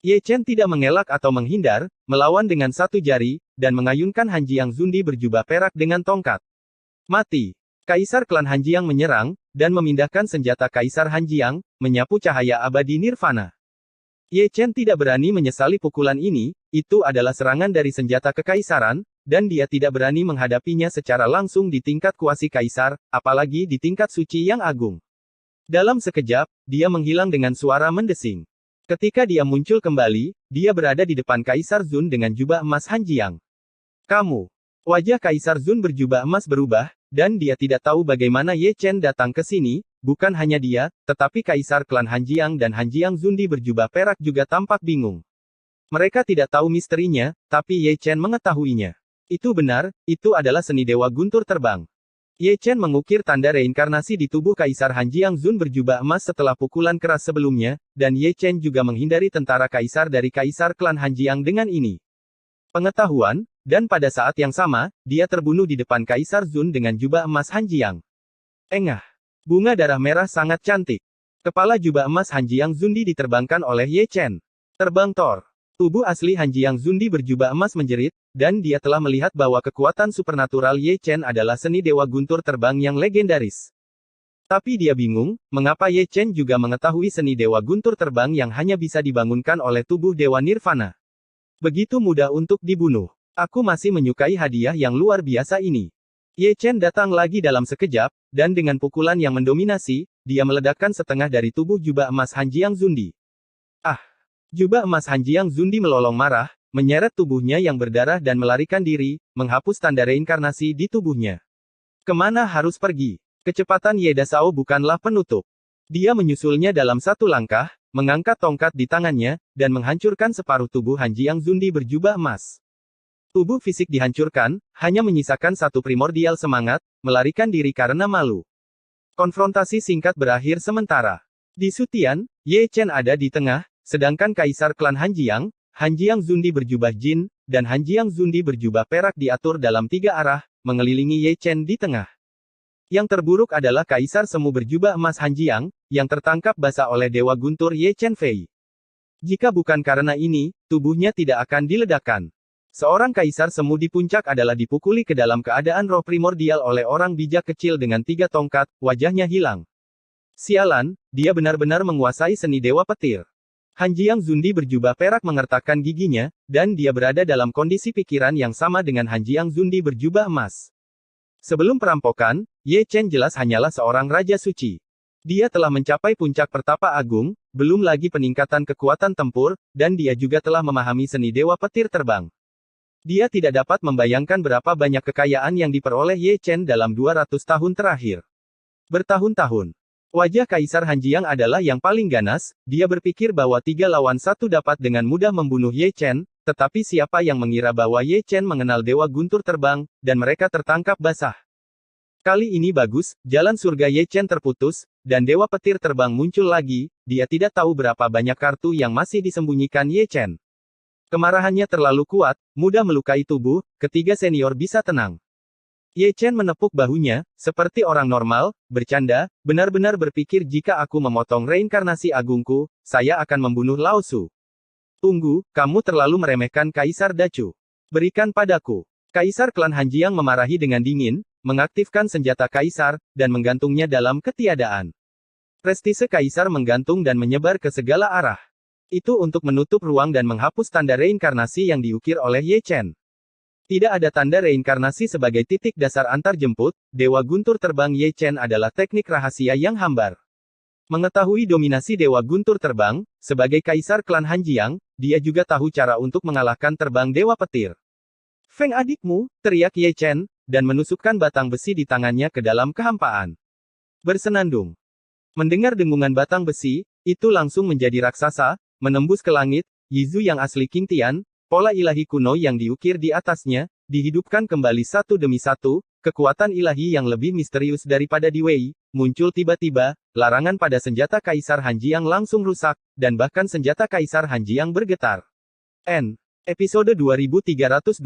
Ye Chen tidak mengelak atau menghindar, melawan dengan satu jari, dan mengayunkan Han Jiang Zundi berjubah perak dengan tongkat. Mati. Kaisar klan Han Jiang menyerang, dan memindahkan senjata Kaisar Han Jiang, menyapu cahaya abadi Nirvana. Ye Chen tidak berani menyesali pukulan ini, itu adalah serangan dari senjata kekaisaran, dan dia tidak berani menghadapinya secara langsung di tingkat kuasi kaisar, apalagi di tingkat suci yang agung. Dalam sekejap, dia menghilang dengan suara mendesing. Ketika dia muncul kembali, dia berada di depan Kaisar Zun dengan jubah emas Han Jiang. Kamu. Wajah Kaisar Zun berjubah emas berubah, dan dia tidak tahu bagaimana Ye Chen datang ke sini, bukan hanya dia, tetapi Kaisar klan Han Jiang dan Han Jiang Zundi berjubah perak juga tampak bingung. Mereka tidak tahu misterinya, tapi Ye Chen mengetahuinya. Itu benar, itu adalah seni dewa guntur terbang. Ye Chen mengukir tanda reinkarnasi di tubuh Kaisar Han Jiang Zun berjubah emas setelah pukulan keras sebelumnya, dan Ye Chen juga menghindari tentara kaisar dari Kaisar klan Han Jiang dengan ini. Pengetahuan, dan pada saat yang sama, dia terbunuh di depan Kaisar Zun dengan jubah emas Han Jiang. Engah. Bunga darah merah sangat cantik. Kepala jubah emas Han Jiang Zundi diterbangkan oleh Ye Chen. Terbang Thor. Tubuh asli Han Jiang Zundi berjubah emas menjerit, dan dia telah melihat bahwa kekuatan supernatural Ye Chen adalah seni dewa guntur terbang yang legendaris. Tapi dia bingung, mengapa Ye Chen juga mengetahui seni dewa guntur terbang yang hanya bisa dibangunkan oleh tubuh dewa Nirvana. Begitu mudah untuk dibunuh. Aku masih menyukai hadiah yang luar biasa ini. Ye Chen datang lagi dalam sekejap, dan dengan pukulan yang mendominasi, dia meledakkan setengah dari tubuh jubah emas Han Jiang Zundi. Ah! Jubah emas Han Jiang Zundi melolong marah, menyeret tubuhnya yang berdarah dan melarikan diri, menghapus tanda reinkarnasi di tubuhnya. Kemana harus pergi? Kecepatan Ye Dasao bukanlah penutup. Dia menyusulnya dalam satu langkah, mengangkat tongkat di tangannya, dan menghancurkan separuh tubuh Han Jiang Zundi berjubah emas. Tubuh fisik dihancurkan, hanya menyisakan satu primordial semangat, melarikan diri karena malu. Konfrontasi singkat berakhir sementara. Di Sutian, Ye Chen ada di tengah, sedangkan Kaisar klan Han Jiang Zundi berjubah jin, dan Han Jiang Zundi berjubah perak diatur dalam tiga arah, mengelilingi Ye Chen di tengah. Yang terburuk adalah Kaisar Semu berjubah emas Han Jiang, yang tertangkap basah oleh Dewa Guntur Ye Chen Fei. Jika bukan karena ini, tubuhnya tidak akan diledakkan. Seorang Kaisar Semu di puncak adalah dipukuli ke dalam keadaan roh primordial oleh orang bijak kecil dengan 3 tongkat, wajahnya hilang. Sialan, dia benar-benar menguasai seni dewa petir. Han Jiang Zundi berjubah perak mengertakkan giginya, dan dia berada dalam kondisi pikiran yang sama dengan Han Jiang Zundi berjubah emas. Sebelum perampokan, Ye Chen jelas hanyalah seorang raja suci. Dia telah mencapai puncak pertapa agung, belum lagi peningkatan kekuatan tempur, dan dia juga telah memahami seni dewa petir terbang. Dia tidak dapat membayangkan berapa banyak kekayaan yang diperoleh Ye Chen dalam 200 tahun terakhir. Bertahun-tahun. Wajah Kaisar Han Jiang adalah yang paling ganas, dia berpikir bahwa 3 lawan 1 dapat dengan mudah membunuh Ye Chen, tetapi siapa yang mengira bahwa Ye Chen mengenal Dewa Guntur Terbang, dan mereka tertangkap basah. Kali ini bagus, jalan surga Ye Chen terputus, dan Dewa Petir Terbang muncul lagi, dia tidak tahu berapa banyak kartu yang masih disembunyikan Ye Chen. Kemarahannya terlalu kuat, mudah melukai tubuh, ketiga senior bisa tenang. Ye Chen menepuk bahunya, seperti orang normal, bercanda, benar-benar berpikir jika aku memotong reinkarnasi agungku, saya akan membunuh Lao Su. Tunggu, kamu terlalu meremehkan Kaisar Dacu. Berikan padaku. Kaisar klan Han Jiang memarahi dengan dingin, mengaktifkan senjata Kaisar, dan menggantungnya dalam ketiadaan. Prestise Kaisar menggantung dan menyebar ke segala arah. Itu untuk menutup ruang dan menghapus tanda reinkarnasi yang diukir oleh Ye Chen. Tidak ada tanda reinkarnasi sebagai titik dasar antar jemput, Dewa Guntur Terbang Ye Chen adalah teknik rahasia yang hambar. Mengetahui dominasi Dewa Guntur Terbang, sebagai Kaisar klan Han Jiang, dia juga tahu cara untuk mengalahkan terbang Dewa Petir. Feng adikmu, teriak Ye Chen, dan menusukkan batang besi di tangannya ke dalam kehampaan. Bersenandung. Mendengar dengungan batang besi, itu langsung menjadi raksasa, menembus ke langit, Yizu yang asli King Tian, pola ilahi kuno yang diukir di atasnya, dihidupkan kembali satu demi satu, kekuatan ilahi yang lebih misterius daripada Di Wei, muncul tiba-tiba, larangan pada senjata Kaisar Hanjiang langsung rusak, dan bahkan senjata Kaisar Hanjiang bergetar. Episode 2328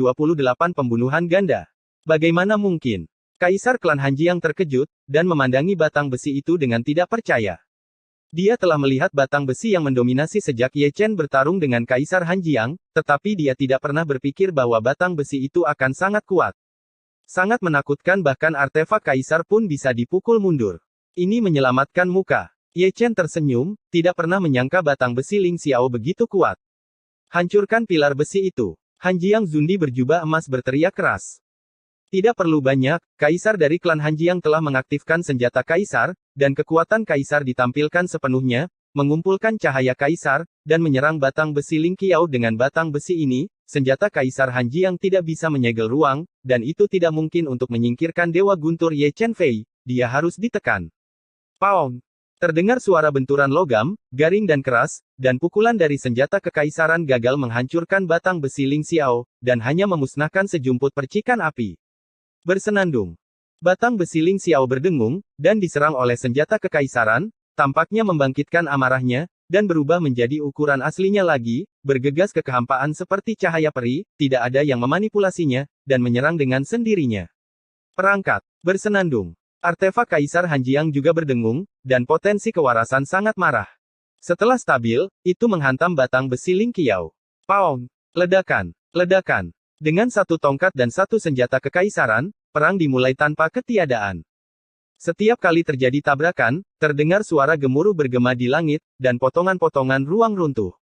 Pembunuhan Ganda. Bagaimana mungkin? Kaisar klan Hanjiang terkejut, dan memandangi batang besi itu dengan tidak percaya. Dia telah melihat batang besi yang mendominasi sejak Ye Chen bertarung dengan Kaisar Hanjiang, tetapi dia tidak pernah berpikir bahwa batang besi itu akan sangat kuat. Sangat menakutkan, bahkan artefak Kaisar pun bisa dipukul mundur. Ini menyelamatkan muka. Ye Chen tersenyum, tidak pernah menyangka batang besi Ling Xiao begitu kuat. Hancurkan pilar besi itu. Hanjiang Zundi berjubah emas berteriak keras. Tidak perlu banyak, Kaisar dari klan Hanjiang telah mengaktifkan senjata Kaisar, dan kekuatan Kaisar ditampilkan sepenuhnya, mengumpulkan cahaya Kaisar, dan menyerang batang besi Ling Qiao. Dengan batang besi ini, senjata Kaisar Hanjiang tidak bisa menyegel ruang, dan itu tidak mungkin untuk menyingkirkan Dewa Guntur Ye Chen Fei, dia harus ditekan. Paong! Terdengar suara benturan logam, garing dan keras, dan pukulan dari senjata kekaisaran gagal menghancurkan batang besi Ling Xiao, dan hanya memusnahkan sejumput percikan api. Bersenandung. Batang besi Ling Xiao berdengung, dan diserang oleh senjata kekaisaran, tampaknya membangkitkan amarahnya, dan berubah menjadi ukuran aslinya lagi, bergegas ke kehampaan seperti cahaya peri, tidak ada yang memanipulasinya, dan menyerang dengan sendirinya. Perangkat. Bersenandung. Artefak Kaisar Hanjiang juga berdengung, dan potensi kewarasan sangat marah. Setelah stabil, itu menghantam batang besi Ling Qiao. Paong! Ledakan! Ledakan! Dengan satu tongkat dan satu senjata kekaisaran, perang dimulai tanpa ketiadaan. Setiap kali terjadi tabrakan, terdengar suara gemuruh bergema di langit, dan potongan-potongan ruang runtuh.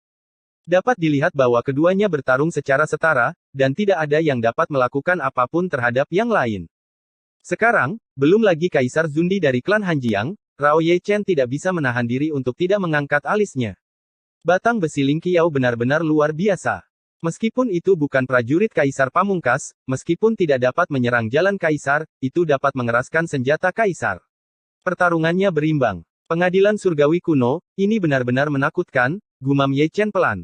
Dapat dilihat bahwa keduanya bertarung secara setara, dan tidak ada yang dapat melakukan apapun terhadap yang lain. Sekarang, belum lagi Kaisar Zundi dari klan Hanjiang, Rao Ye Chen tidak bisa menahan diri untuk tidak mengangkat alisnya. Batang besi Ling Qiao benar-benar luar biasa. Meskipun itu bukan prajurit Kaisar Pamungkas, meskipun tidak dapat menyerang jalan Kaisar, itu dapat mengeraskan senjata Kaisar. Pertarungannya berimbang. Pengadilan surgawi kuno, ini benar-benar menakutkan, gumam Ye Chen pelan.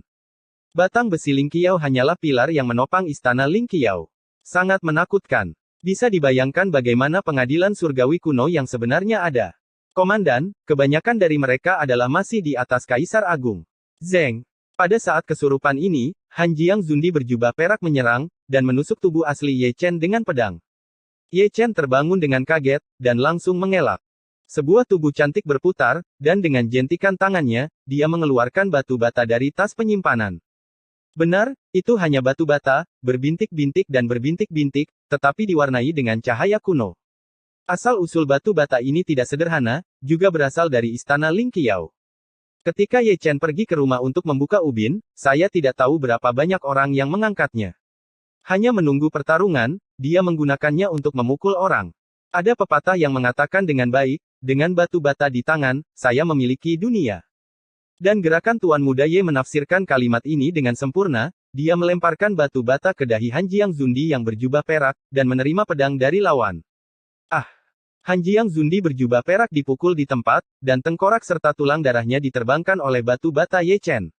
Batang besi Ling Qiao hanyalah pilar yang menopang istana Ling Qiao. Sangat menakutkan. Bisa dibayangkan bagaimana pengadilan surgawi kuno yang sebenarnya ada. Komandan, kebanyakan dari mereka adalah masih di atas Kaisar Agung. Zeng. Pada saat kesurupan ini, Hanjiang Zundi berjubah perak menyerang, dan menusuk tubuh asli Ye Chen dengan pedang. Ye Chen terbangun dengan kaget, dan langsung mengelak. Sebuah tubuh cantik berputar, dan dengan jentikan tangannya, dia mengeluarkan batu bata dari tas penyimpanan. Benar, itu hanya batu bata, berbintik-bintik dan berbintik-bintik, tetapi diwarnai dengan cahaya kuno. Asal-usul batu bata ini tidak sederhana, juga berasal dari istana Ling Qiao. Ketika Ye Chen pergi ke rumah untuk membuka ubin, saya tidak tahu berapa banyak orang yang mengangkatnya. Hanya menunggu pertarungan, dia menggunakannya untuk memukul orang. Ada pepatah yang mengatakan dengan baik, dengan batu bata di tangan, saya memiliki dunia. Dan gerakan Tuan Muda Ye menafsirkan kalimat ini dengan sempurna, dia melemparkan batu bata ke dahi Hanjiang Zundi yang berjubah perak, dan menerima pedang dari lawan. Ah! Hanjiang Zundi berjubah perak dipukul di tempat, dan tengkorak serta tulang darahnya diterbangkan oleh batu bata Ye Chen.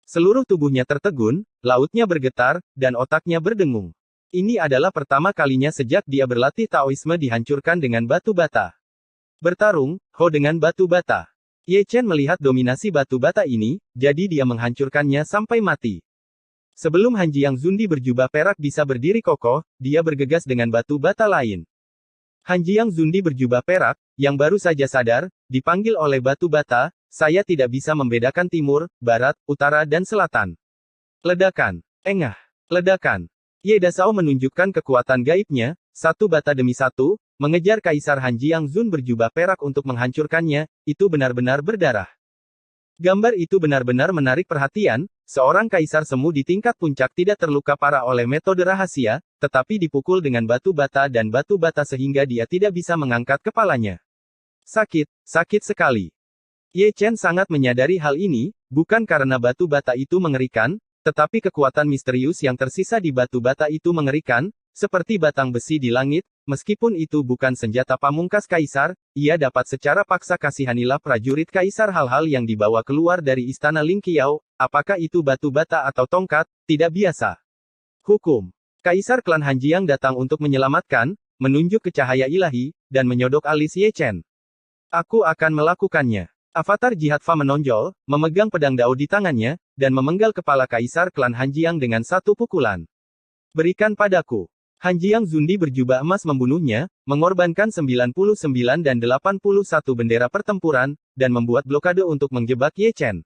Seluruh tubuhnya tertegun, lautnya bergetar, dan otaknya berdengung. Ini adalah pertama kalinya sejak dia berlatih Taoisme dihancurkan dengan batu bata. Bertarung, dengan batu bata. Ye Chen melihat dominasi batu bata ini, jadi dia menghancurkannya sampai mati. Sebelum Hanjiang Zundi berjubah perak bisa berdiri kokoh, dia bergegas dengan batu bata lain. Hanjiang Zundi berjubah perak, yang baru saja sadar, dipanggil oleh batu bata, saya tidak bisa membedakan timur, barat, utara dan selatan. Ledakan. Engah. Ledakan. Ye Dasao menunjukkan kekuatan gaibnya, satu bata demi satu, mengejar Kaisar Hanjiang Zun berjubah perak untuk menghancurkannya, itu benar-benar berdarah. Gambar itu benar-benar menarik perhatian, seorang Kaisar Semu di tingkat puncak tidak terluka parah oleh metode rahasia, tetapi dipukul dengan batu bata dan batu bata sehingga dia tidak bisa mengangkat kepalanya. Sakit, sakit sekali. Ye Chen sangat menyadari hal ini, bukan karena batu bata itu mengerikan, tetapi kekuatan misterius yang tersisa di batu bata itu mengerikan, seperti batang besi di langit. Meskipun itu bukan senjata pamungkas Kaisar, ia dapat secara paksa kasihanilah prajurit Kaisar hal-hal yang dibawa keluar dari istana Ling Qiao, apakah itu batu bata atau tongkat, tidak biasa. Hukum. Kaisar klan Hanjiang datang untuk menyelamatkan, menunjuk ke cahaya ilahi, dan menyodok alis Ye Chen. Aku akan melakukannya. Avatar Jihad Fa menonjol, memegang pedang Dao di tangannya, dan memenggal kepala kaisar klan Hanjiang dengan satu pukulan. Berikan padaku. Hanjiang Zundi berjubah emas membunuhnya, mengorbankan 99 dan 81 bendera pertempuran, dan membuat blokade untuk menjebak Ye Chen.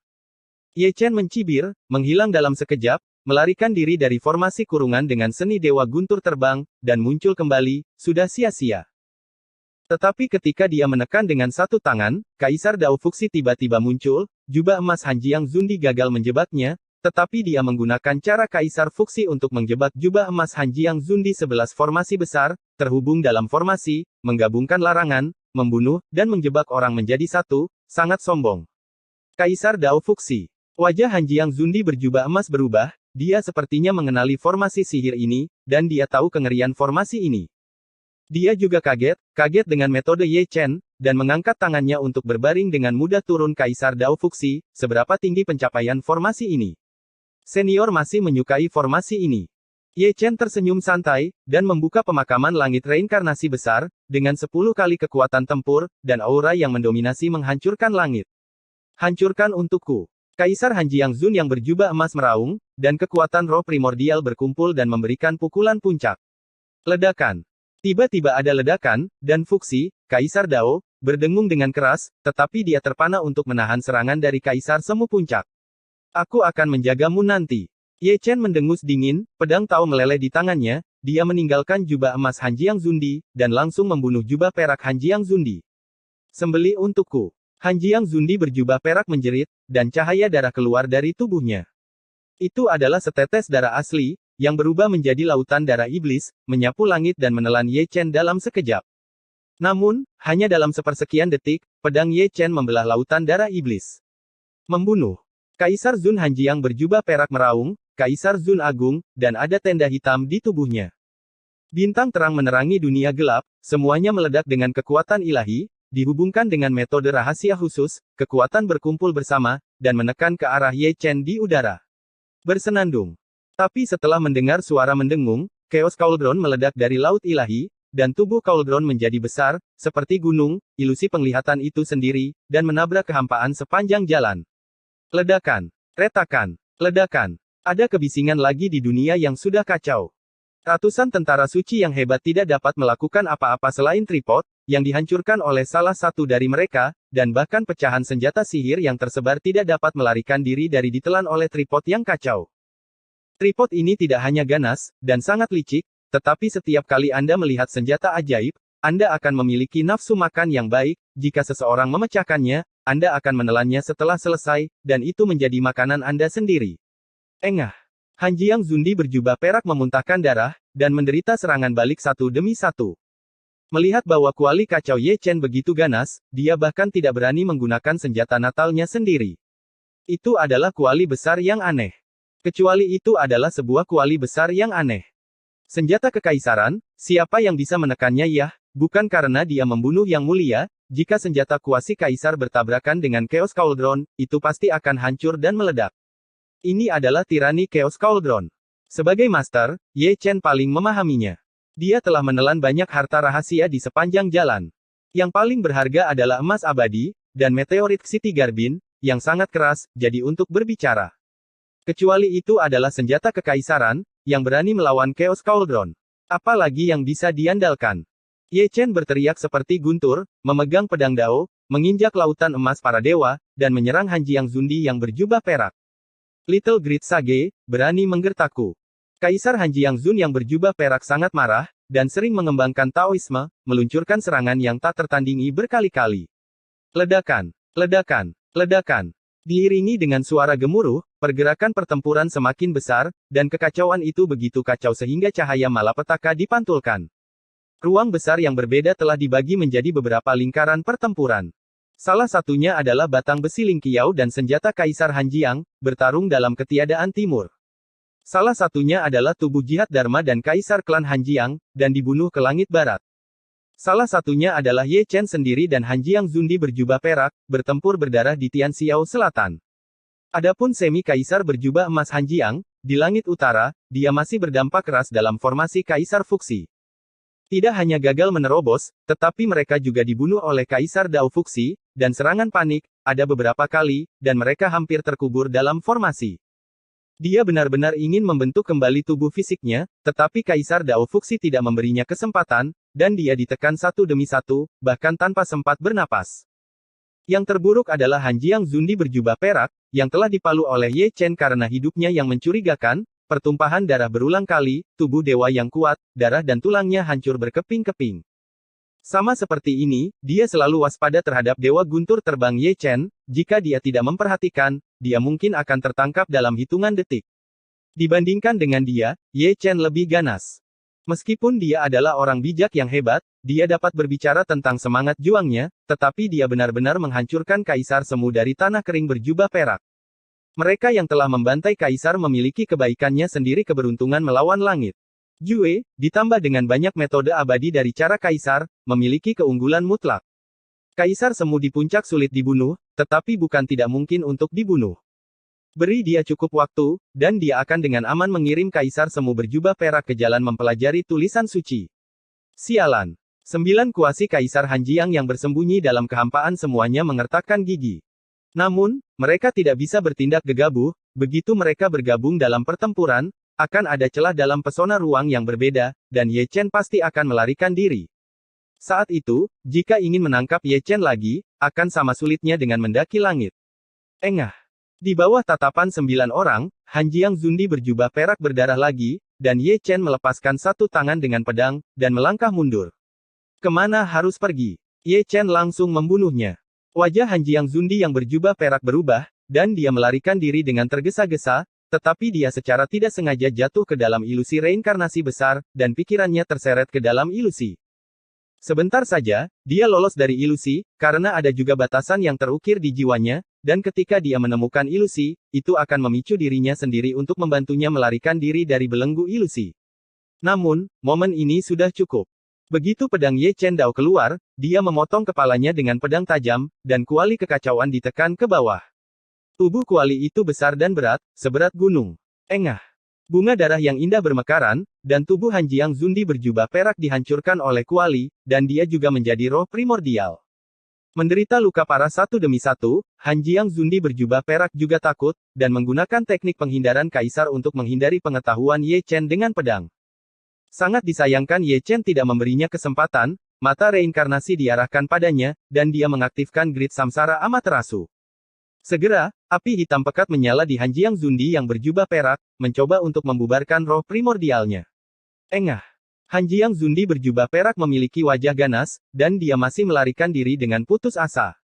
Ye Chen mencibir, menghilang dalam sekejap, melarikan diri dari formasi kurungan dengan seni dewa guntur terbang, dan muncul kembali, sudah sia-sia. Tetapi ketika dia menekan dengan satu tangan, Kaisar Dao Fuxi tiba-tiba muncul, jubah emas Hanjiang Zundi gagal menjebaknya, tetapi dia menggunakan cara Kaisar Fuxi untuk menjebak jubah emas Hanjiang Zundi 11 formasi besar, terhubung dalam formasi, menggabungkan larangan, membunuh, dan menjebak orang menjadi satu, sangat sombong. Kaisar Dao Fuxi. Wajah Hanjiang Zundi berjubah emas berubah, dia sepertinya mengenali formasi sihir ini, dan dia tahu kengerian formasi ini. Dia juga kaget dengan metode Ye Chen, dan mengangkat tangannya untuk berbaring dengan mudah turun Kaisar Dao Fuxi, seberapa tinggi pencapaian formasi ini. Senior masih menyukai formasi ini. Ye Chen tersenyum santai, dan membuka pemakaman langit reinkarnasi besar, dengan 10 kali kekuatan tempur, dan aura yang mendominasi menghancurkan langit. Hancurkan untukku. Kaisar Hanjiang Zun yang berjubah emas meraung, dan kekuatan roh primordial berkumpul dan memberikan pukulan puncak. Ledakan. Tiba-tiba ada ledakan, dan Fuxi, Kaisar Dao, berdengung dengan keras, tetapi dia terpana untuk menahan serangan dari Kaisar Semu Puncak. Aku akan menjagamu nanti. Ye Chen mendengus dingin, pedang Tao meleleh di tangannya, dia meninggalkan jubah emas Hanjiang Zundi, dan langsung membunuh jubah perak Hanjiang Zundi. Sembelih untukku. Hanjiang Zundi berjubah perak menjerit, dan cahaya darah keluar dari tubuhnya. Itu adalah setetes darah asli, yang berubah menjadi lautan darah iblis, menyapu langit dan menelan Ye Chen dalam sekejap. Namun, hanya dalam sepersekian detik, pedang Ye Chen membelah lautan darah iblis. Membunuh. Kaisar Zun Hanjiang berjubah perak meraung, Kaisar Zun agung, dan ada tenda hitam di tubuhnya. Bintang terang menerangi dunia gelap, semuanya meledak dengan kekuatan ilahi, dihubungkan dengan metode rahasia khusus, kekuatan berkumpul bersama, dan menekan ke arah Ye Chen di udara. Bersenandung. Tapi setelah mendengar suara mendengung, Chaos Cauldron meledak dari laut ilahi, dan tubuh Cauldron menjadi besar, seperti gunung, ilusi penglihatan itu sendiri, dan menabrak kehampaan sepanjang jalan. Ledakan. Retakan. Ledakan. Ada kebisingan lagi di dunia yang sudah kacau. Ratusan tentara suci yang hebat tidak dapat melakukan apa-apa selain tripod, yang dihancurkan oleh salah satu dari mereka, dan bahkan pecahan senjata sihir yang tersebar tidak dapat melarikan diri dari ditelan oleh tripod yang kacau. Tripod ini tidak hanya ganas, dan sangat licik, tetapi setiap kali Anda melihat senjata ajaib, Anda akan memiliki nafsu makan yang baik, jika seseorang memecahkannya, Anda akan menelannya setelah selesai, dan itu menjadi makanan Anda sendiri. Engah. Hanjiang Zundi berjubah perak memuntahkan darah, dan menderita serangan balik satu demi satu. Melihat bahwa kuali kacau Ye Chen begitu ganas, dia bahkan tidak berani menggunakan senjata natalnya sendiri. Itu adalah kuali besar yang aneh. Kecuali itu adalah sebuah kuali besar yang aneh. Senjata kekaisaran, siapa yang bisa menekannya ya? Bukan karena dia membunuh yang mulia, jika senjata kuasi kaisar bertabrakan dengan Chaos Cauldron, itu pasti akan hancur dan meledak. Ini adalah tirani Chaos Cauldron. Sebagai master, Ye Chen paling memahaminya. Dia telah menelan banyak harta rahasia di sepanjang jalan. Yang paling berharga adalah emas abadi, dan meteorit City Garbin, yang sangat keras, jadi untuk berbicara. Kecuali itu adalah senjata kekaisaran, yang berani melawan Chaos Cauldron. Apalagi yang bisa diandalkan. Ye Chen berteriak seperti guntur, memegang pedang Dao, menginjak lautan emas para dewa, dan menyerang Hanjiang Zundi yang berjubah perak. Little Great Sage, berani menggertakku. Kaisar Hanjiang Zun yang berjubah perak sangat marah, dan sering mengembangkan Taoisme, meluncurkan serangan yang tak tertandingi berkali-kali. Ledakan, ledakan, ledakan. Diiringi dengan suara gemuruh, pergerakan pertempuran semakin besar, dan kekacauan itu begitu kacau sehingga cahaya malapetaka dipantulkan. Ruang besar yang berbeda telah dibagi menjadi beberapa lingkaran pertempuran. Salah satunya adalah batang besi Lingqiao dan senjata Kaisar Hanjiang, bertarung dalam ketiadaan timur. Salah satunya adalah tubuh Jihad Dharma dan Kaisar klan Hanjiang, dan dibunuh ke langit barat. Salah satunya adalah Ye Chen sendiri dan Hanjiang Zundi berjubah perak, bertempur berdarah di Tianxiao Selatan. Adapun semi-kaisar berjubah emas Hanjiang, di langit utara, dia masih berdampak keras dalam formasi Kaisar Fuxi. Tidak hanya gagal menerobos, tetapi mereka juga dibunuh oleh Kaisar Dao Fuxi, dan serangan panik, ada beberapa kali, dan mereka hampir terkubur dalam formasi. Dia benar-benar ingin membentuk kembali tubuh fisiknya, tetapi Kaisar Dao Fuxi tidak memberinya kesempatan, dan dia ditekan satu demi satu, bahkan tanpa sempat bernapas. Yang terburuk adalah Han Jiang Zundi berjubah perak, yang telah dipalu oleh Ye Chen karena hidupnya yang mencurigakan, pertumpahan darah berulang kali, tubuh dewa yang kuat, darah dan tulangnya hancur berkeping-keping. Sama seperti ini, dia selalu waspada terhadap Dewa Guntur Terbang Ye Chen, jika dia tidak memperhatikan, dia mungkin akan tertangkap dalam hitungan detik. Dibandingkan dengan dia, Ye Chen lebih ganas. Meskipun dia adalah orang bijak yang hebat, dia dapat berbicara tentang semangat juangnya, tetapi dia benar-benar menghancurkan Kaisar Semu dari tanah kering berjubah perak. Mereka yang telah membantai Kaisar memiliki kebaikannya sendiri keberuntungan melawan langit. Jue, ditambah dengan banyak metode abadi dari cara Kaisar, memiliki keunggulan mutlak. Kaisar Semu di puncak sulit dibunuh, tetapi bukan tidak mungkin untuk dibunuh. Beri dia cukup waktu, dan dia akan dengan aman mengirim Kaisar Semu berjubah perak ke jalan mempelajari tulisan suci. Sialan. 9 kuasi Kaisar Han Jiang yang bersembunyi dalam kehampaan semuanya mengertakkan gigi. Namun, mereka tidak bisa bertindak gegabah, begitu mereka bergabung dalam pertempuran, akan ada celah dalam pesona ruang yang berbeda, dan Ye Chen pasti akan melarikan diri. Saat itu, jika ingin menangkap Ye Chen lagi, akan sama sulitnya dengan mendaki langit. Engah. Di bawah tatapan 9 orang, Han Jiang Zundi berjubah perak berdarah lagi, dan Ye Chen melepaskan satu tangan dengan pedang, dan melangkah mundur. Kemana harus pergi? Ye Chen langsung membunuhnya. Wajah Han Jiang Zundi yang berjubah perak berubah, dan dia melarikan diri dengan tergesa-gesa, tetapi dia secara tidak sengaja jatuh ke dalam ilusi reinkarnasi besar, dan pikirannya terseret ke dalam ilusi. Sebentar saja, dia lolos dari ilusi, karena ada juga batasan yang terukir di jiwanya, dan ketika dia menemukan ilusi, itu akan memicu dirinya sendiri untuk membantunya melarikan diri dari belenggu ilusi. Namun, momen ini sudah cukup. Begitu pedang Ye Chen Dao keluar, dia memotong kepalanya dengan pedang tajam, dan kuali kekacauan ditekan ke bawah. Tubuh kuali itu besar dan berat, seberat gunung. Engah. Bunga darah yang indah bermekaran, dan tubuh Han Jiang Zundi berjubah perak dihancurkan oleh kuali, dan dia juga menjadi roh primordial. Menderita luka parah satu demi satu, Han Jiang Zundi berjubah perak juga takut, dan menggunakan teknik penghindaran Kaisar untuk menghindari pengetahuan Ye Chen dengan pedang. Sangat disayangkan Ye Chen tidak memberinya kesempatan, mata reinkarnasi diarahkan padanya, dan dia mengaktifkan grid samsara Amaterasu. Segera, api hitam pekat menyala di Han Jiang Zundi yang berjubah perak, mencoba untuk membubarkan roh primordialnya. Engah. Han Jiang Zundi berjubah perak memiliki wajah ganas, dan dia masih melarikan diri dengan putus asa.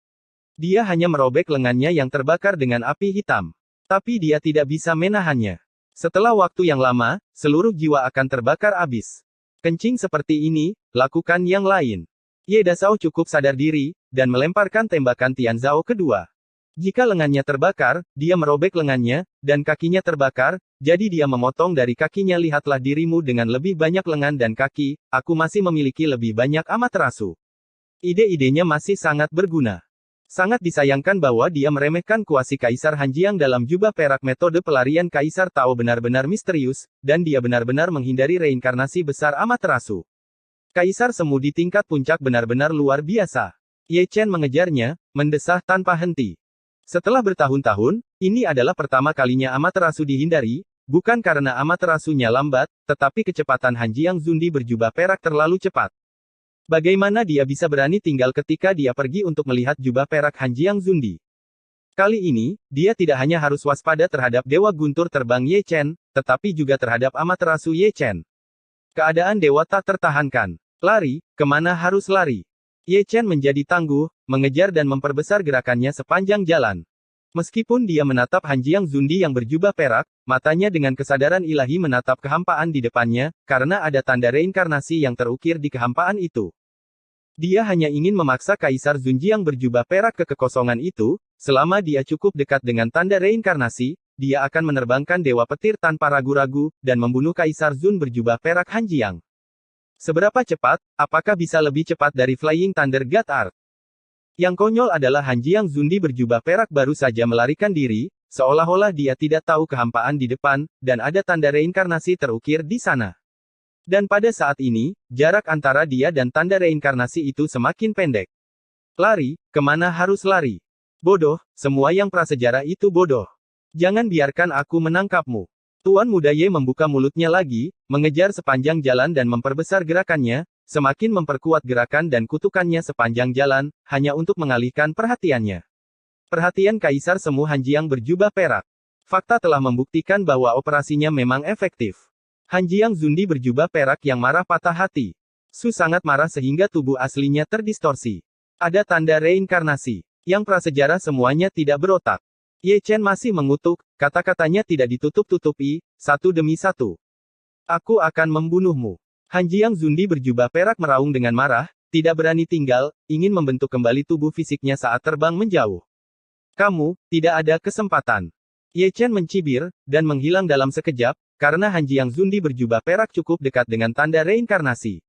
Dia hanya merobek lengannya yang terbakar dengan api hitam. Tapi dia tidak bisa menahannya. Setelah waktu yang lama, seluruh jiwa akan terbakar abis. Kencing seperti ini, lakukan yang lain. Ye Dasao cukup sadar diri, dan melemparkan tembakan Tian Zhao kedua. Jika lengannya terbakar, dia merobek lengannya, dan kakinya terbakar, jadi dia memotong dari kakinya. Lihatlah dirimu dengan lebih banyak lengan dan kaki, aku masih memiliki lebih banyak Amaterasu. Ide-idenya masih sangat berguna. Sangat disayangkan bahwa dia meremehkan kuasi Kaisar Han Jiang dalam jubah perak. Metode pelarian Kaisar Tao benar-benar misterius, dan dia benar-benar menghindari reinkarnasi besar Amaterasu. Kaisar Semu di tingkat puncak benar-benar luar biasa. Ye Chen mengejarnya, mendesah tanpa henti. Setelah bertahun-tahun, ini adalah pertama kalinya Amaterasu dihindari, bukan karena Amaterasunya lambat, tetapi kecepatan Han Jiang Zundi berjubah perak terlalu cepat. Bagaimana dia bisa berani tinggal ketika dia pergi untuk melihat jubah perak Han Jiang Zundi? Kali ini, dia tidak hanya harus waspada terhadap Dewa Guntur Terbang Ye Chen, tetapi juga terhadap Amaterasu Ye Chen. Keadaan dewa tak tertahankan. Lari, kemana harus lari? Ye Chen menjadi tangguh, mengejar dan memperbesar gerakannya sepanjang jalan. Meskipun dia menatap Han Jiang Zundi yang berjubah perak, matanya dengan kesadaran ilahi menatap kehampaan di depannya, karena ada tanda reinkarnasi yang terukir di kehampaan itu. Dia hanya ingin memaksa Kaisar Zunji yang berjubah perak ke kekosongan itu, selama dia cukup dekat dengan tanda reinkarnasi, dia akan menerbangkan Dewa Petir tanpa ragu-ragu, dan membunuh Kaisar Zun berjubah perak Han Jiang. Seberapa cepat, apakah bisa lebih cepat dari Flying Thunder God Art? Yang konyol adalah Han Jiang Zundi berjubah perak baru saja melarikan diri, seolah-olah dia tidak tahu kehampaan di depan, dan ada tanda reinkarnasi terukir di sana. Dan pada saat ini, jarak antara dia dan tanda reinkarnasi itu semakin pendek. Lari, kemana harus lari? Bodoh, semua yang prasejarah itu bodoh. Jangan biarkan aku menangkapmu. Tuan Muda Ye membuka mulutnya lagi, mengejar sepanjang jalan dan memperbesar gerakannya, semakin memperkuat gerakan dan kutukannya sepanjang jalan, hanya untuk mengalihkan perhatiannya. Perhatian Kaisar Semu Hanjiang berjubah perak. Fakta telah membuktikan bahwa operasinya memang efektif. Hanjiang Zundi berjubah perak yang marah patah hati. Su sangat marah sehingga tubuh aslinya terdistorsi. Ada tanda reinkarnasi. Yang prasejarah semuanya tidak berotak. Ye Chen masih mengutuk, kata-katanya tidak ditutup-tutupi, satu demi satu. Aku akan membunuhmu. Hanjiang Zundi berjubah perak meraung dengan marah, tidak berani tinggal, ingin membentuk kembali tubuh fisiknya saat terbang menjauh. Kamu, tidak ada kesempatan. Ye Chen mencibir, dan menghilang dalam sekejap, karena Hanjiang Zundi berjubah perak cukup dekat dengan tanda reinkarnasi.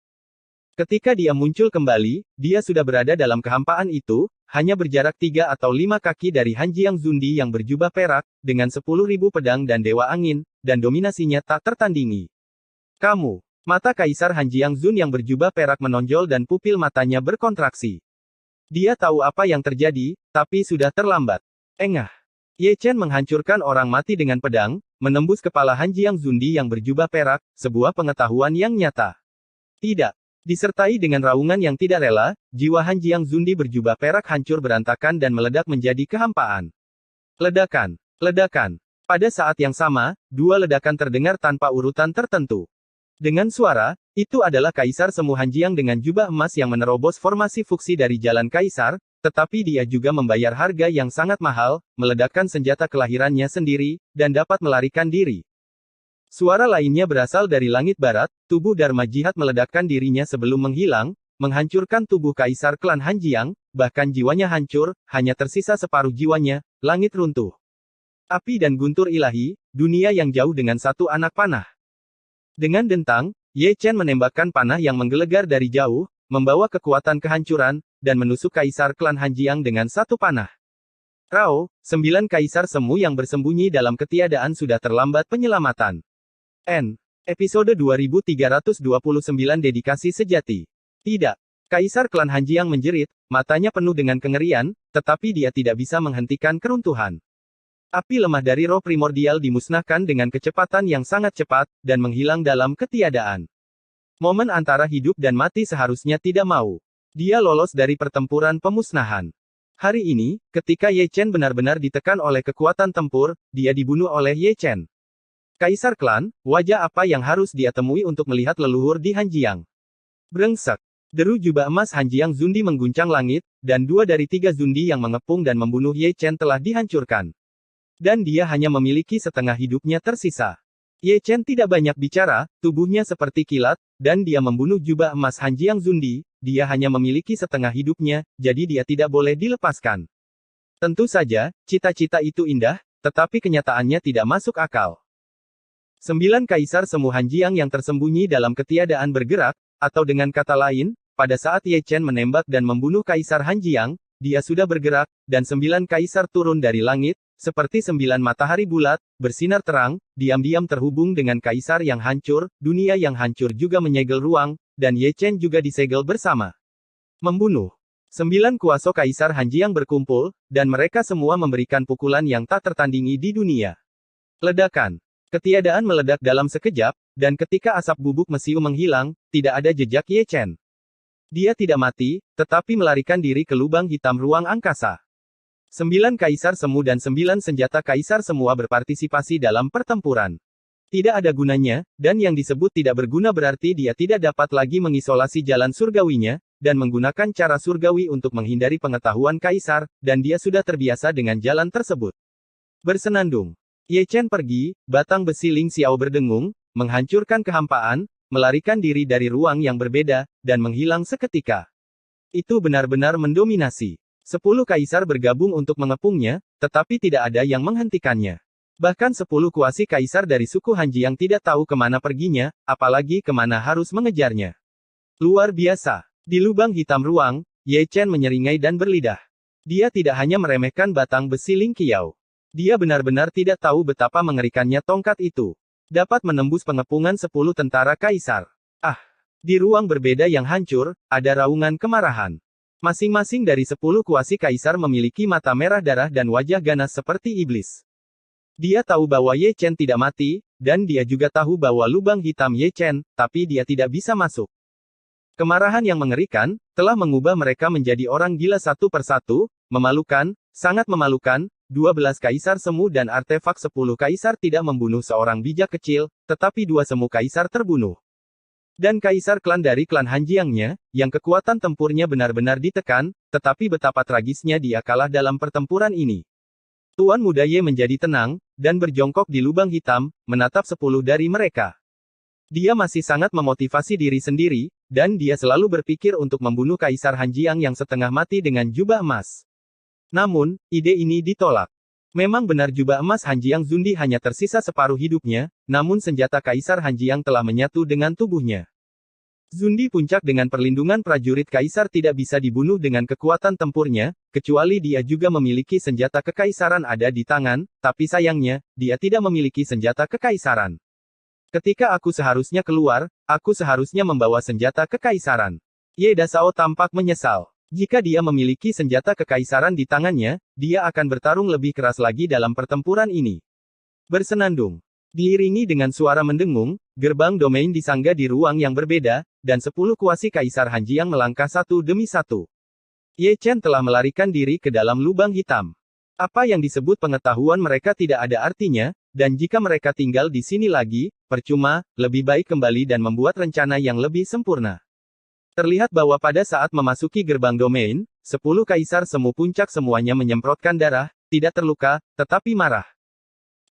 Ketika dia muncul kembali, dia sudah berada dalam kehampaan itu, hanya berjarak 3 atau 5 kaki dari Hanjiang Zundi yang berjubah perak, dengan 10.000 pedang dan dewa angin, dan dominasinya tak tertandingi. Kamu, mata Kaisar Hanjiang Zun yang berjubah perak menonjol dan pupil matanya berkontraksi. Dia tahu apa yang terjadi, tapi sudah terlambat. Engah. Ye Chen menghancurkan orang mati dengan pedang, menembus kepala Hanjiang Zundi yang berjubah perak, sebuah pengetahuan yang nyata. Tidak. Disertai dengan raungan yang tidak rela, jiwa Hanjiang Zundi berjubah perak hancur berantakan dan meledak menjadi kehampaan. Ledakan. Ledakan. Pada saat yang sama, dua ledakan terdengar tanpa urutan tertentu. Dengan suara, itu adalah Kaisar Semu Hanjiang dengan jubah emas yang menerobos formasi fuksi dari Jalan Kaisar, tetapi dia juga membayar harga yang sangat mahal, meledakkan senjata kelahirannya sendiri, dan dapat melarikan diri. Suara lainnya berasal dari langit barat, tubuh Dharma Jihad meledakkan dirinya sebelum menghilang, menghancurkan tubuh Kaisar klan Hanjiang, bahkan jiwanya hancur, hanya tersisa separuh jiwanya, langit runtuh. Api dan guntur ilahi, dunia yang jauh dengan satu anak panah. Dengan dentang, Ye Chen menembakkan panah yang menggelegar dari jauh, membawa kekuatan kehancuran, dan menusuk Kaisar klan Hanjiang dengan satu panah. Rao, 9 Kaisar Semu yang bersembunyi dalam ketiadaan sudah terlambat penyelamatan. Episode 2329 Dedikasi Sejati. Tidak. Kaisar klan Hanjiang menjerit, matanya penuh dengan kengerian, tetapi dia tidak bisa menghentikan keruntuhan. Api lemah dari roh primordial dimusnahkan dengan kecepatan yang sangat cepat, dan menghilang dalam ketiadaan. Momen antara hidup dan mati seharusnya tidak mau. Dia lolos dari pertempuran pemusnahan. Hari ini, ketika Ye Chen benar-benar ditekan oleh kekuatan tempur, dia dibunuh oleh Ye Chen. Kaisar klan, wajah apa yang harus dia temui untuk melihat leluhur di Hanjiang? Brengsek. Deru jubah emas Hanjiang Zundi mengguncang langit, dan 2 dari 3 Zundi yang mengepung dan membunuh Ye Chen telah dihancurkan. Dan dia hanya memiliki setengah hidupnya tersisa. Ye Chen tidak banyak bicara, tubuhnya seperti kilat, dan dia membunuh jubah emas Hanjiang Zundi, dia hanya memiliki setengah hidupnya, jadi dia tidak boleh dilepaskan. Tentu saja, cita-cita itu indah, tetapi kenyataannya tidak masuk akal. 9 Kaisar Semu Hanjiang yang tersembunyi dalam ketiadaan bergerak, atau dengan kata lain, pada saat Ye Chen menembak dan membunuh Kaisar Hanjiang, dia sudah bergerak, dan 9 Kaisar turun dari langit, seperti 9 matahari bulat, bersinar terang, diam-diam terhubung dengan Kaisar yang hancur, dunia yang hancur juga menyegel ruang, dan Ye Chen juga disegel bersama. Membunuh. 9 kuasa Kaisar Hanjiang berkumpul, dan mereka semua memberikan pukulan yang tak tertandingi di dunia. Ledakan. Ketiadaan meledak dalam sekejap, dan ketika asap bubuk mesiu menghilang, tidak ada jejak Ye Chen. Dia tidak mati, tetapi melarikan diri ke lubang hitam ruang angkasa. 9 Kaisar Semu dan 9 senjata Kaisar semua berpartisipasi dalam pertempuran. Tidak ada gunanya, dan yang disebut tidak berguna berarti dia tidak dapat lagi mengisolasi jalan surgawinya, dan menggunakan cara surgawi untuk menghindari pengetahuan Kaisar, dan dia sudah terbiasa dengan jalan tersebut. Bersenandung. Ye Chen pergi, batang besi Ling Xiao berdengung, menghancurkan kehampaan, melarikan diri dari ruang yang berbeda, dan menghilang seketika. Itu benar-benar mendominasi. 10 kaisar bergabung untuk mengepungnya, tetapi tidak ada yang menghentikannya. Bahkan 10 kuasi kaisar dari suku Hanjiang tidak tahu kemana perginya, apalagi kemana harus mengejarnya. Luar biasa. Di lubang hitam ruang, Ye Chen menyeringai dan berlidah. Dia tidak hanya meremehkan batang besi Ling Qiao. Dia benar-benar tidak tahu betapa mengerikannya tongkat itu. Dapat menembus pengepungan 10 tentara kaisar. Ah! Di ruang berbeda yang hancur, ada raungan kemarahan. Masing-masing dari 10 kuasi kaisar memiliki mata merah darah dan wajah ganas seperti iblis. Dia tahu bahwa Ye Chen tidak mati, dan dia juga tahu bahwa lubang hitam Ye Chen, tapi dia tidak bisa masuk. Kemarahan yang mengerikan, telah mengubah mereka menjadi orang gila satu persatu, memalukan, sangat memalukan. 12 kaisar semu dan artefak 10 kaisar tidak membunuh seorang bijak kecil, tetapi 2 semu kaisar terbunuh. Dan kaisar klan dari klan Hanjiangnya, yang kekuatan tempurnya benar-benar ditekan, tetapi betapa tragisnya dia kalah dalam pertempuran ini. Tuan Muda Ye menjadi tenang, dan berjongkok di lubang hitam, menatap 10 dari mereka. Dia masih sangat memotivasi diri sendiri, dan dia selalu berpikir untuk membunuh Kaisar Hanjiang yang setengah mati dengan jubah emas. Namun, ide ini ditolak. Memang benar jubah emas Hanjiang Zundi hanya tersisa separuh hidupnya, namun senjata Kaisar Hanjiang telah menyatu dengan tubuhnya. Zundi puncak dengan perlindungan prajurit Kaisar tidak bisa dibunuh dengan kekuatan tempurnya, kecuali dia juga memiliki senjata kekaisaran ada di tangan, tapi sayangnya, dia tidak memiliki senjata kekaisaran. Ketika aku seharusnya keluar, aku seharusnya membawa senjata kekaisaran. Ye Dasao tampak menyesal. Jika dia memiliki senjata kekaisaran di tangannya, dia akan bertarung lebih keras lagi dalam pertempuran ini. Bersenandung. Diiringi dengan suara mendengung, gerbang domain disangga di ruang yang berbeda, dan 10 kuasi Kaisar Hanjiang melangkah satu demi satu. Ye Chen telah melarikan diri ke dalam lubang hitam. Apa yang disebut pengetahuan mereka tidak ada artinya, dan jika mereka tinggal di sini lagi, percuma, lebih baik kembali dan membuat rencana yang lebih sempurna. Terlihat bahwa pada saat memasuki gerbang domain, 10 kaisar semu puncak semuanya menyemprotkan darah, tidak terluka, tetapi marah.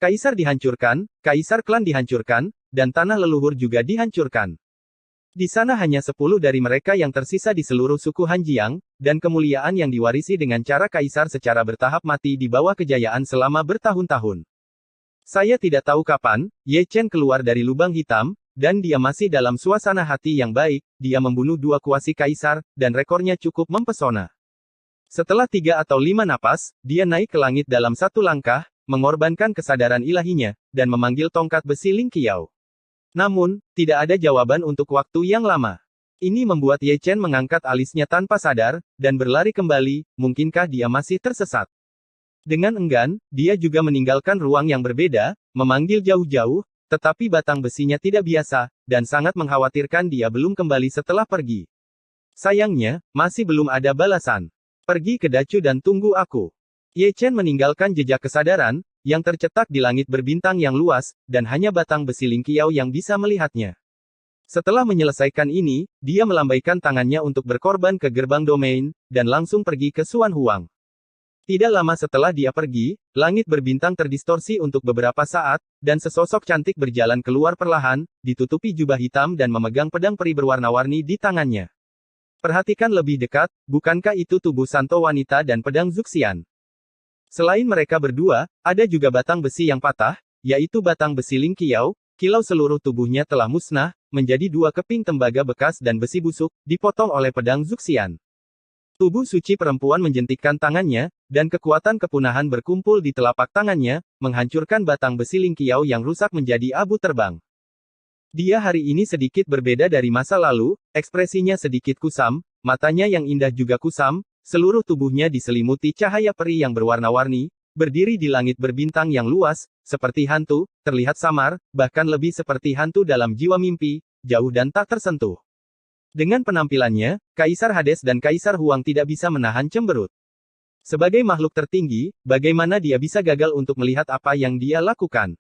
Kaisar dihancurkan, kaisar klan dihancurkan, dan tanah leluhur juga dihancurkan. Di sana hanya 10 dari mereka yang tersisa di seluruh suku Hanjiang, dan kemuliaan yang diwarisi dengan cara kaisar secara bertahap mati di bawah kejayaan selama bertahun-tahun. Saya tidak tahu kapan, Ye Chen keluar dari lubang hitam, dan dia masih dalam suasana hati yang baik, dia membunuh 2 kuasi kaisar, dan rekornya cukup mempesona. Setelah 3 atau 5 napas, dia naik ke langit dalam 1 langkah, mengorbankan kesadaran ilahinya, dan memanggil tongkat besi Ling Qiao. Namun, tidak ada jawaban untuk waktu yang lama. Ini membuat Ye Chen mengangkat alisnya tanpa sadar, dan berlari kembali, mungkinkah dia masih tersesat? Dengan enggan, dia juga meninggalkan ruang yang berbeda, memanggil jauh-jauh, tetapi batang besinya tidak biasa, dan sangat mengkhawatirkan dia belum kembali setelah pergi. Sayangnya, masih belum ada balasan. Pergi ke Dacu dan tunggu aku. Ye Chen meninggalkan jejak kesadaran, yang tercetak di langit berbintang yang luas, dan hanya batang besi Ling Qiao yang bisa melihatnya. Setelah menyelesaikan ini, dia melambaikan tangannya untuk berkorban ke gerbang domain, dan langsung pergi ke Xuan Huang. Tidak lama setelah dia pergi, langit berbintang terdistorsi untuk beberapa saat, dan sesosok cantik berjalan keluar perlahan, ditutupi jubah hitam dan memegang pedang peri berwarna-warni di tangannya. Perhatikan lebih dekat, bukankah itu tubuh Santo wanita dan pedang Zuxian? Selain mereka berdua, ada juga batang besi yang patah, yaitu batang besi Ling Qiao, kilau seluruh tubuhnya telah musnah, menjadi 2 keping tembaga bekas dan besi busuk, dipotong oleh pedang Zuxian. Tubuh suci perempuan menjentikkan tangannya, dan kekuatan kepunahan berkumpul di telapak tangannya, menghancurkan batang besi Ling Qiao yang rusak menjadi abu terbang. Dia hari ini sedikit berbeda dari masa lalu, ekspresinya sedikit kusam, matanya yang indah juga kusam, seluruh tubuhnya diselimuti cahaya peri yang berwarna-warni, berdiri di langit berbintang yang luas, seperti hantu, terlihat samar, bahkan lebih seperti hantu dalam jiwa mimpi, jauh dan tak tersentuh. Dengan penampilannya, Kaisar Hades dan Kaisar Huang tidak bisa menahan cemberut. Sebagai makhluk tertinggi, bagaimana dia bisa gagal untuk melihat apa yang dia lakukan?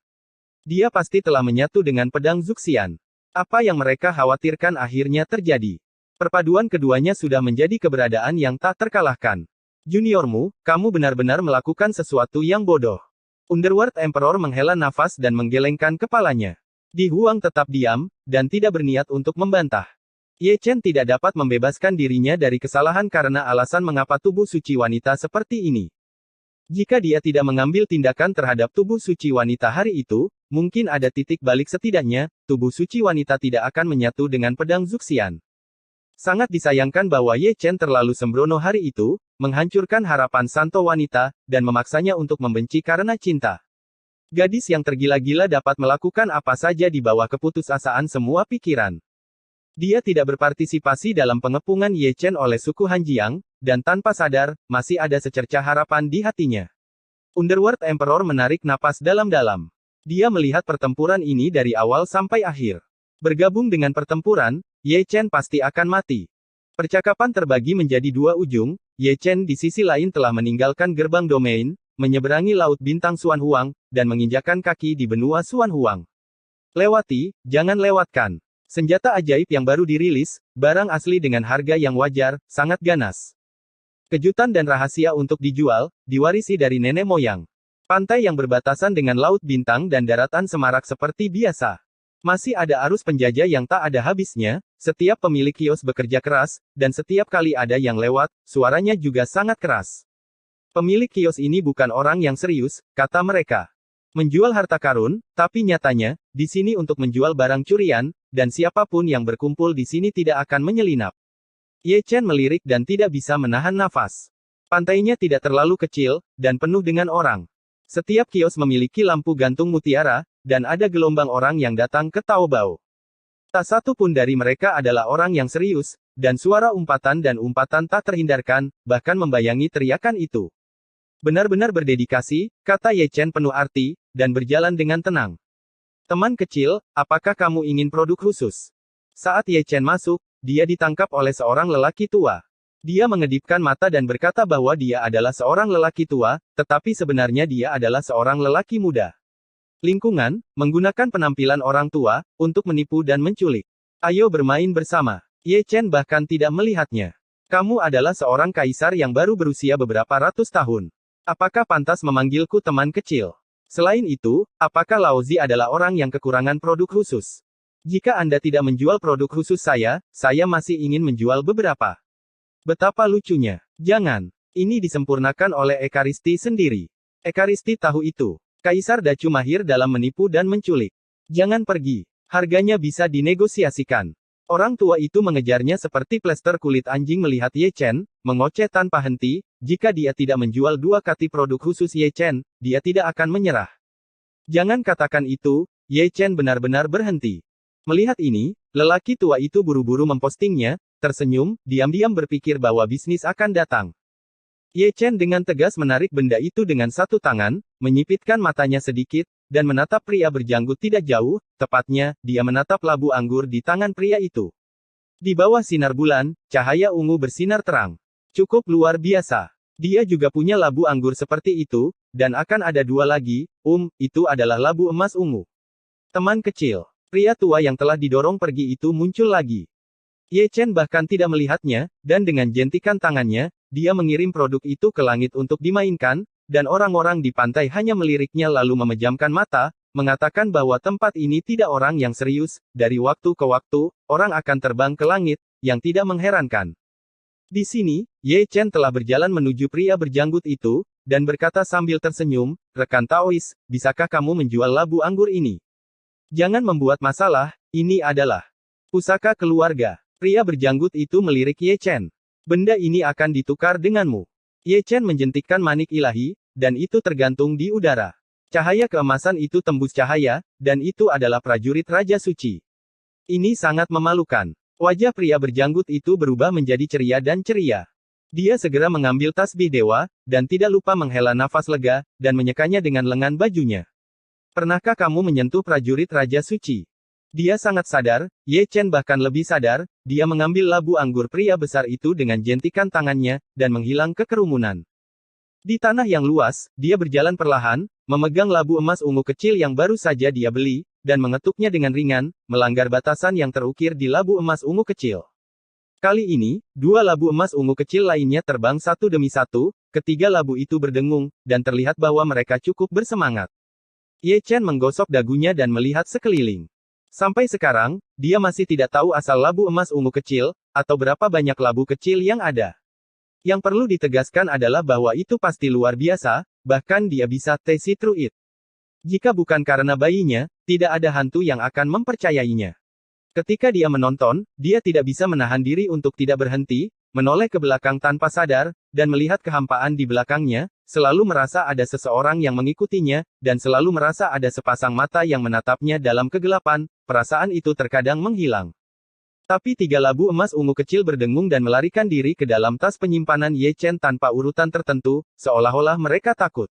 Dia pasti telah menyatu dengan pedang Zuxian. Apa yang mereka khawatirkan akhirnya terjadi. Perpaduan keduanya sudah menjadi keberadaan yang tak terkalahkan. Juniormu, kamu benar-benar melakukan sesuatu yang bodoh. Underworld Emperor menghela nafas dan menggelengkan kepalanya. Di Huang tetap diam, dan tidak berniat untuk membantah. Ye Chen tidak dapat membebaskan dirinya dari kesalahan karena alasan mengapa tubuh suci wanita seperti ini. Jika dia tidak mengambil tindakan terhadap tubuh suci wanita hari itu, mungkin ada titik balik setidaknya, tubuh suci wanita tidak akan menyatu dengan pedang Zuxian. Sangat disayangkan bahwa Ye Chen terlalu sembrono hari itu, menghancurkan harapan Santo wanita, dan memaksanya untuk membenci karena cinta. Gadis yang tergila-gila dapat melakukan apa saja di bawah keputusasaan semua pikiran. Dia tidak berpartisipasi dalam pengepungan Ye Chen oleh suku Hanjiang, dan tanpa sadar, masih ada secercah harapan di hatinya. Underworld Emperor menarik napas dalam-dalam. Dia melihat pertempuran ini dari awal sampai akhir. Bergabung dengan pertempuran, Ye Chen pasti akan mati. Percakapan terbagi menjadi dua ujung. Ye Chen di sisi lain telah meninggalkan gerbang domain, menyeberangi Laut Bintang Xuan Huang, dan menginjakan kaki di benua Xuan Huang. Lewati, jangan lewatkan. Senjata ajaib yang baru dirilis, barang asli dengan harga yang wajar, sangat ganas. Kejutan dan rahasia untuk dijual, diwarisi dari nenek moyang. Pantai yang berbatasan dengan Laut Bintang dan daratan semarak seperti biasa. Masih ada arus penjajah yang tak ada habisnya, setiap pemilik kios bekerja keras, dan setiap kali ada yang lewat, suaranya juga sangat keras. Pemilik kios ini bukan orang yang serius, kata mereka. Menjual harta karun, tapi nyatanya, di sini untuk menjual barang curian, dan siapapun yang berkumpul di sini tidak akan menyelinap. Ye Chen melirik dan tidak bisa menahan nafas. Pantainya tidak terlalu kecil, dan penuh dengan orang. Setiap kios memiliki lampu gantung mutiara, dan ada gelombang orang yang datang ke Taobao. Tak satu pun dari mereka adalah orang yang serius, dan suara umpatan dan umpatan tak terhindarkan, bahkan membayangi teriakan itu. Benar-benar berdedikasi, kata Ye Chen penuh arti, dan berjalan dengan tenang. Teman kecil, apakah kamu ingin produk khusus? Saat Ye Chen masuk, dia ditangkap oleh seorang lelaki tua. Dia mengedipkan mata dan berkata bahwa dia adalah seorang lelaki tua, tetapi sebenarnya dia adalah seorang lelaki muda. Lingkungan, menggunakan penampilan orang tua, untuk menipu dan menculik. Ayo bermain bersama. Ye Chen bahkan tidak melihatnya. Kamu adalah seorang kaisar yang baru berusia beberapa ratus tahun. Apakah pantas memanggilku teman kecil? Selain itu, apakah Laozi adalah orang yang kekurangan produk khusus? Jika Anda tidak menjual produk khusus saya masih ingin menjual beberapa. Betapa lucunya. Jangan. Ini disempurnakan oleh Ekaristi sendiri. Ekaristi tahu itu. Kaisar Dacu mahir dalam menipu dan menculik. Jangan pergi. Harganya bisa dinegosiasikan. Orang tua itu mengejarnya seperti plester kulit anjing melihat Ye Chen, mengoceh tanpa henti, jika dia tidak menjual 2 kati produk khusus Ye Chen, dia tidak akan menyerah. Jangan katakan itu, Ye Chen benar-benar berhenti. Melihat ini, lelaki tua itu buru-buru mempostingnya, tersenyum, diam-diam berpikir bahwa bisnis akan datang. Ye Chen dengan tegas menarik benda itu dengan satu tangan, menyipitkan matanya sedikit, dan menatap pria berjanggut tidak jauh, tepatnya, dia menatap labu anggur di tangan pria itu. Di bawah sinar bulan, cahaya ungu bersinar terang. Cukup luar biasa. Dia juga punya labu anggur seperti itu, dan akan ada 2 lagi, itu adalah labu emas ungu. Teman kecil. Pria tua yang telah didorong pergi itu muncul lagi. Ye Chen bahkan tidak melihatnya, dan dengan jentikan tangannya, dia mengirim produk itu ke langit untuk dimainkan, dan orang-orang di pantai hanya meliriknya lalu memejamkan mata, mengatakan bahwa tempat ini tidak orang yang serius, dari waktu ke waktu, orang akan terbang ke langit, yang tidak mengherankan. Di sini, Ye Chen telah berjalan menuju pria berjanggut itu, dan berkata sambil tersenyum, rekan Taois, bisakah kamu menjual labu anggur ini? Jangan membuat masalah, ini adalah pusaka keluarga. Pria berjanggut itu melirik Ye Chen. Benda ini akan ditukar denganmu. Ye Chen menjentikkan manik ilahi, dan itu tergantung di udara. Cahaya keemasan itu tembus cahaya, dan itu adalah prajurit Raja Suci. Ini sangat memalukan. Wajah pria berjanggut itu berubah menjadi ceria dan ceria. Dia segera mengambil tasbih dewa, dan tidak lupa menghela nafas lega, dan menyekanya dengan lengan bajunya. Pernahkah kamu menyentuh prajurit Raja Suci? Dia sangat sadar, Ye Chen bahkan lebih sadar, dia mengambil labu anggur pria besar itu dengan jentikan tangannya, dan menghilang ke kerumunan. Di tanah yang luas, dia berjalan perlahan, memegang labu emas ungu kecil yang baru saja dia beli, dan mengetuknya dengan ringan, melanggar batasan yang terukir di labu emas ungu kecil. Kali ini, 2 labu emas ungu kecil lainnya terbang satu demi satu, ketiga labu itu berdengung, dan terlihat bahwa mereka cukup bersemangat. Ye Chen menggosok dagunya dan melihat sekeliling. Sampai sekarang, dia masih tidak tahu asal labu emas ungu kecil, atau berapa banyak labu kecil yang ada. Yang perlu ditegaskan adalah bahwa itu pasti luar biasa, bahkan dia bisa see through it. Jika bukan karena bayinya, tidak ada hantu yang akan mempercayainya. Ketika dia menonton, dia tidak bisa menahan diri untuk tidak berhenti, menoleh ke belakang tanpa sadar, dan melihat kehampaan di belakangnya, selalu merasa ada seseorang yang mengikutinya, dan selalu merasa ada sepasang mata yang menatapnya dalam kegelapan, perasaan itu terkadang menghilang. Tapi tiga labu emas ungu kecil berdengung dan melarikan diri ke dalam tas penyimpanan Ye Chen tanpa urutan tertentu, seolah-olah mereka takut.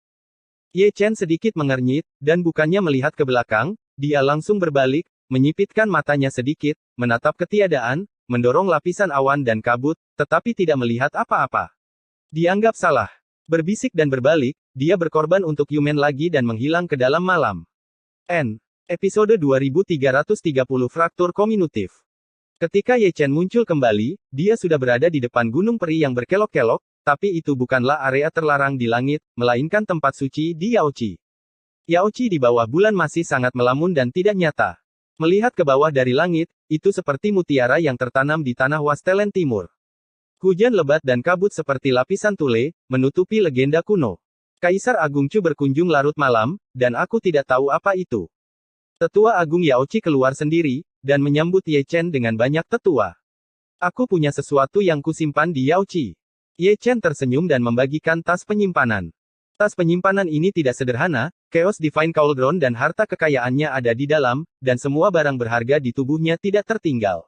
Ye Chen sedikit mengernyit, dan bukannya melihat ke belakang, dia langsung berbalik, menyipitkan matanya sedikit, menatap ketiadaan, mendorong lapisan awan dan kabut, tetapi tidak melihat apa-apa. Dianggap salah. Berbisik dan berbalik, dia berkorban untuk Yumen lagi dan menghilang ke dalam malam. Episode 2330 Fraktur Komunitif. Ketika Ye Chen muncul kembali, dia sudah berada di depan gunung peri yang berkelok-kelok, tapi itu bukanlah area terlarang di langit, melainkan tempat suci di Yaoqi. Yaoqi di bawah bulan masih sangat melamun dan tidak nyata. Melihat ke bawah dari langit, itu seperti mutiara yang tertanam di tanah Wastelen Timur. Hujan lebat dan kabut seperti lapisan tule, menutupi legenda kuno. Kaisar Agung Chu berkunjung larut malam, dan aku tidak tahu apa itu. Tetua Agung Yaoqi keluar sendiri, dan menyambut Ye Chen dengan banyak tetua. Aku punya sesuatu yang kusimpan di Yaoqi. Ye Chen tersenyum dan membagikan tas penyimpanan. Tas penyimpanan ini tidak sederhana, Chaos Divine Cauldron dan harta kekayaannya ada di dalam, dan semua barang berharga di tubuhnya tidak tertinggal.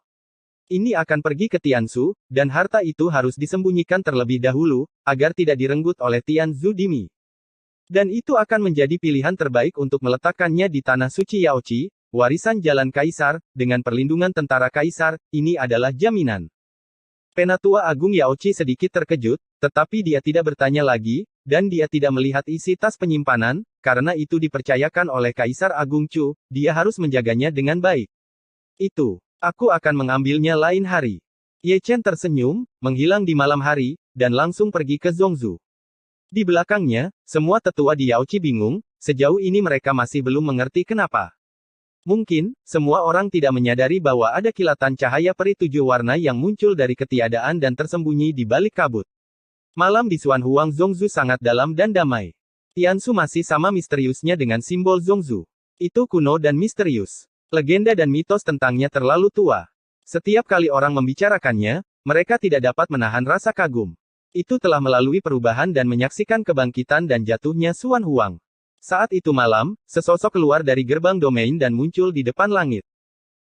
Ini akan pergi ke Tianzu, dan harta itu harus disembunyikan terlebih dahulu, agar tidak direnggut oleh Tianzu Dimi. Dan itu akan menjadi pilihan terbaik untuk meletakkannya di tanah suci Yaoqi, warisan jalan kaisar, dengan perlindungan tentara kaisar, ini adalah jaminan. Penatua Agung Yaoqi sedikit terkejut, tetapi dia tidak bertanya lagi, dan dia tidak melihat isi tas penyimpanan, karena itu dipercayakan oleh Kaisar Agung Chu, dia harus menjaganya dengan baik. Aku akan mengambilnya lain hari. Ye Chen tersenyum, menghilang di malam hari, dan langsung pergi ke Zhongzhou. Di belakangnya, semua tetua di Yaoqi bingung, sejauh ini mereka masih belum mengerti kenapa. Mungkin, semua orang tidak menyadari bahwa ada kilatan cahaya peri 7 warna yang muncul dari ketiadaan dan tersembunyi di balik kabut. Malam di Xuanhuang Zhongzhou sangat dalam dan damai. Tianzu masih sama misteriusnya dengan simbol Zhongzhou. Itu kuno dan misterius. Legenda dan mitos tentangnya terlalu tua. Setiap kali orang membicarakannya, mereka tidak dapat menahan rasa kagum. Itu telah melalui perubahan dan menyaksikan kebangkitan dan jatuhnya Xuanhuang. Saat itu malam, sesosok keluar dari gerbang domain dan muncul di depan langit.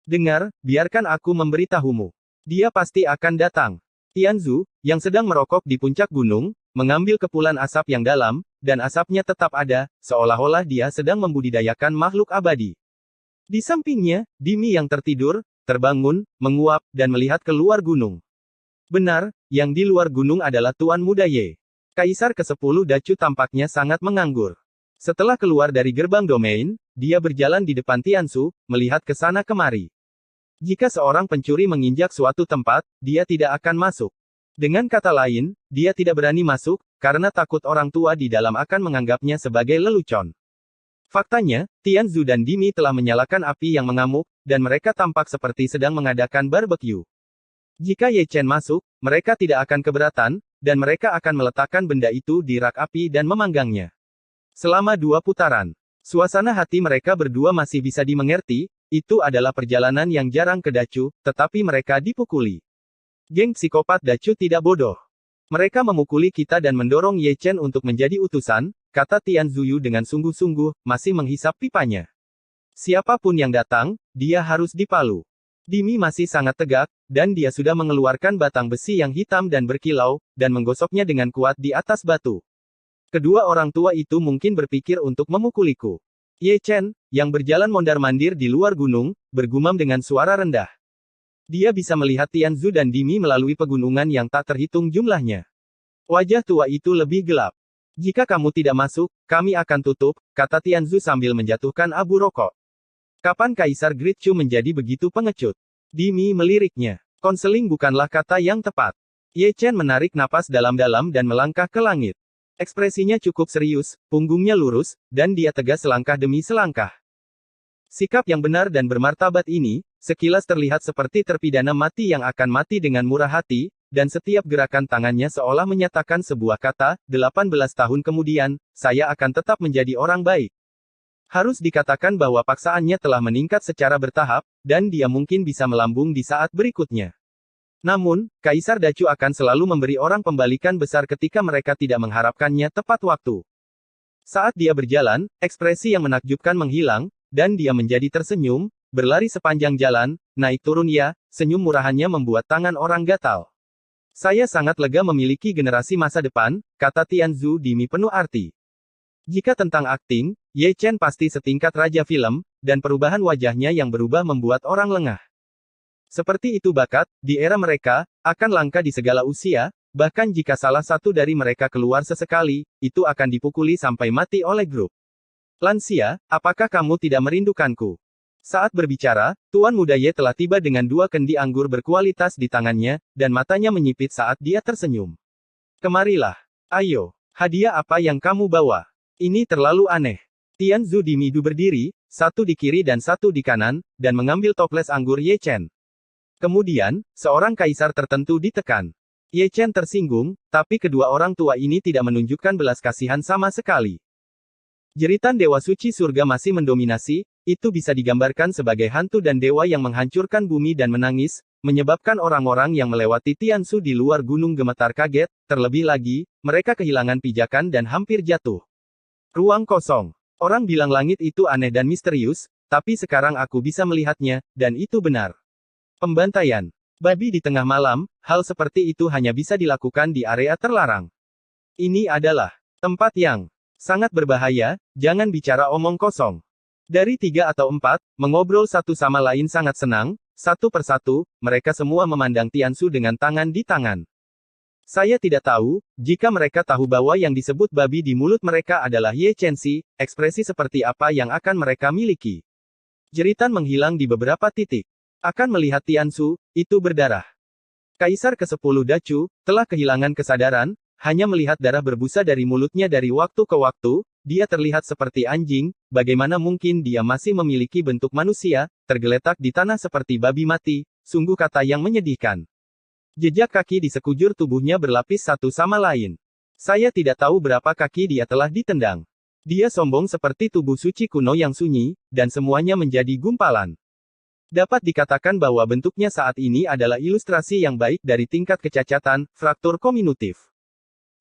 Dengar, biarkan aku memberitahumu. Dia pasti akan datang. Tianzu, yang sedang merokok di puncak gunung, mengambil kepulan asap yang dalam, dan asapnya tetap ada, seolah-olah dia sedang membudidayakan makhluk abadi. Di sampingnya, Dimi yang tertidur, terbangun, menguap, dan melihat keluar gunung. Benar, yang di luar gunung adalah Tuan Muda Ye. Kaisar ke-10 Dacu tampaknya sangat menganggur. Setelah keluar dari gerbang domain, dia berjalan di depan Tianzu, melihat ke sana kemari. Jika seorang pencuri menginjak suatu tempat, dia tidak akan masuk. Dengan kata lain, dia tidak berani masuk, karena takut orang tua di dalam akan menganggapnya sebagai lelucon. Faktanya, Tianzu dan Dimi telah menyalakan api yang mengamuk, dan mereka tampak seperti sedang mengadakan barbeque. Jika Ye Chen masuk, mereka tidak akan keberatan, dan mereka akan meletakkan benda itu di rak api dan memanggangnya. Selama 2 putaran, suasana hati mereka berdua masih bisa dimengerti, itu adalah perjalanan yang jarang ke Dacu, tetapi mereka dipukuli. Geng psikopat Dacu tidak bodoh. Mereka memukuli kita dan mendorong Ye Chen untuk menjadi utusan, kata Tianzu Yu dengan sungguh-sungguh, masih menghisap pipanya. Siapapun yang datang, dia harus dipalu. Dimi masih sangat tegak, dan dia sudah mengeluarkan batang besi yang hitam dan berkilau, dan menggosoknya dengan kuat di atas batu. Kedua orang tua itu mungkin berpikir untuk memukuliku. Ye Chen, yang berjalan mondar-mandir di luar gunung, bergumam dengan suara rendah. Dia bisa melihat Tianzu dan Dimi melalui pegunungan yang tak terhitung jumlahnya. Wajah tua itu lebih gelap. Jika kamu tidak masuk, kami akan tutup, kata Tianzu sambil menjatuhkan abu rokok. Kapan Kaisar Great Chu menjadi begitu pengecut? Dimi meliriknya. Konseling bukanlah kata yang tepat. Ye Chen menarik napas dalam-dalam dan melangkah ke langit. Ekspresinya cukup serius, punggungnya lurus, dan dia tegas selangkah demi selangkah. Sikap yang benar dan bermartabat ini, sekilas terlihat seperti terpidana mati yang akan mati dengan murah hati, dan setiap gerakan tangannya seolah menyatakan sebuah kata, 18 tahun kemudian, saya akan tetap menjadi orang baik. Harus dikatakan bahwa paksaannya telah meningkat secara bertahap, dan dia mungkin bisa melambung di saat berikutnya. Namun, Kaisar Dacu akan selalu memberi orang pembalikan besar ketika mereka tidak mengharapkannya tepat waktu. Saat dia berjalan, ekspresi yang menakjubkan menghilang, dan dia menjadi tersenyum, berlari sepanjang jalan, naik turun ya, senyum murahannya membuat tangan orang gatal. Saya sangat lega memiliki generasi masa depan, kata Tianzu Dimi penuh arti. Jika tentang akting, Ye Chen pasti setingkat raja film, dan perubahan wajahnya yang berubah membuat orang lengah. Seperti itu bakat, di era mereka, akan langka di segala usia, bahkan jika salah satu dari mereka keluar sesekali, itu akan dipukuli sampai mati oleh grup. Lansia, apakah kamu tidak merindukanku? Saat berbicara, Tuan Muda Ye telah tiba dengan 2 kendi anggur berkualitas di tangannya, dan matanya menyipit saat dia tersenyum. Kemarilah. Ayo, hadiah apa yang kamu bawa? Ini terlalu aneh. Tianzu Dimi berdiri, satu di kiri dan satu di kanan, dan mengambil toples anggur Ye Chen. Kemudian, seorang kaisar tertentu ditekan. Ye Chen tersinggung, tapi kedua orang tua ini tidak menunjukkan belas kasihan sama sekali. Jeritan Dewa Suci Surga masih mendominasi, itu bisa digambarkan sebagai hantu dan dewa yang menghancurkan bumi dan menangis, menyebabkan orang-orang yang melewati Tianzu di luar gunung gemetar kaget, terlebih lagi, mereka kehilangan pijakan dan hampir jatuh. Ruang kosong. Orang bilang langit itu aneh dan misterius, tapi sekarang aku bisa melihatnya, dan itu benar. Pembantaian babi di tengah malam, hal seperti itu hanya bisa dilakukan di area terlarang. Ini adalah tempat yang sangat berbahaya, jangan bicara omong kosong. Dari 3 atau 4, mengobrol satu sama lain sangat senang, satu persatu, mereka semua memandang Tianzu dengan tangan di tangan. Saya tidak tahu, jika mereka tahu bahwa yang disebut babi di mulut mereka adalah Ye Chenxi, ekspresi seperti apa yang akan mereka miliki. Jeritan menghilang di beberapa titik. Akan melihat Tianzu, itu berdarah. Kaisar ke-10 Dacu, telah kehilangan kesadaran, hanya melihat darah berbusa dari mulutnya dari waktu ke waktu, dia terlihat seperti anjing, bagaimana mungkin dia masih memiliki bentuk manusia, tergeletak di tanah seperti babi mati, sungguh kata yang menyedihkan. Jejak kaki di sekujur tubuhnya berlapis satu sama lain. Saya tidak tahu berapa kaki dia telah ditendang. Dia sombong seperti tubuh suci kuno yang sunyi, dan semuanya menjadi gumpalan. Dapat dikatakan bahwa bentuknya saat ini adalah ilustrasi yang baik dari tingkat kecacatan, fraktur kominutif.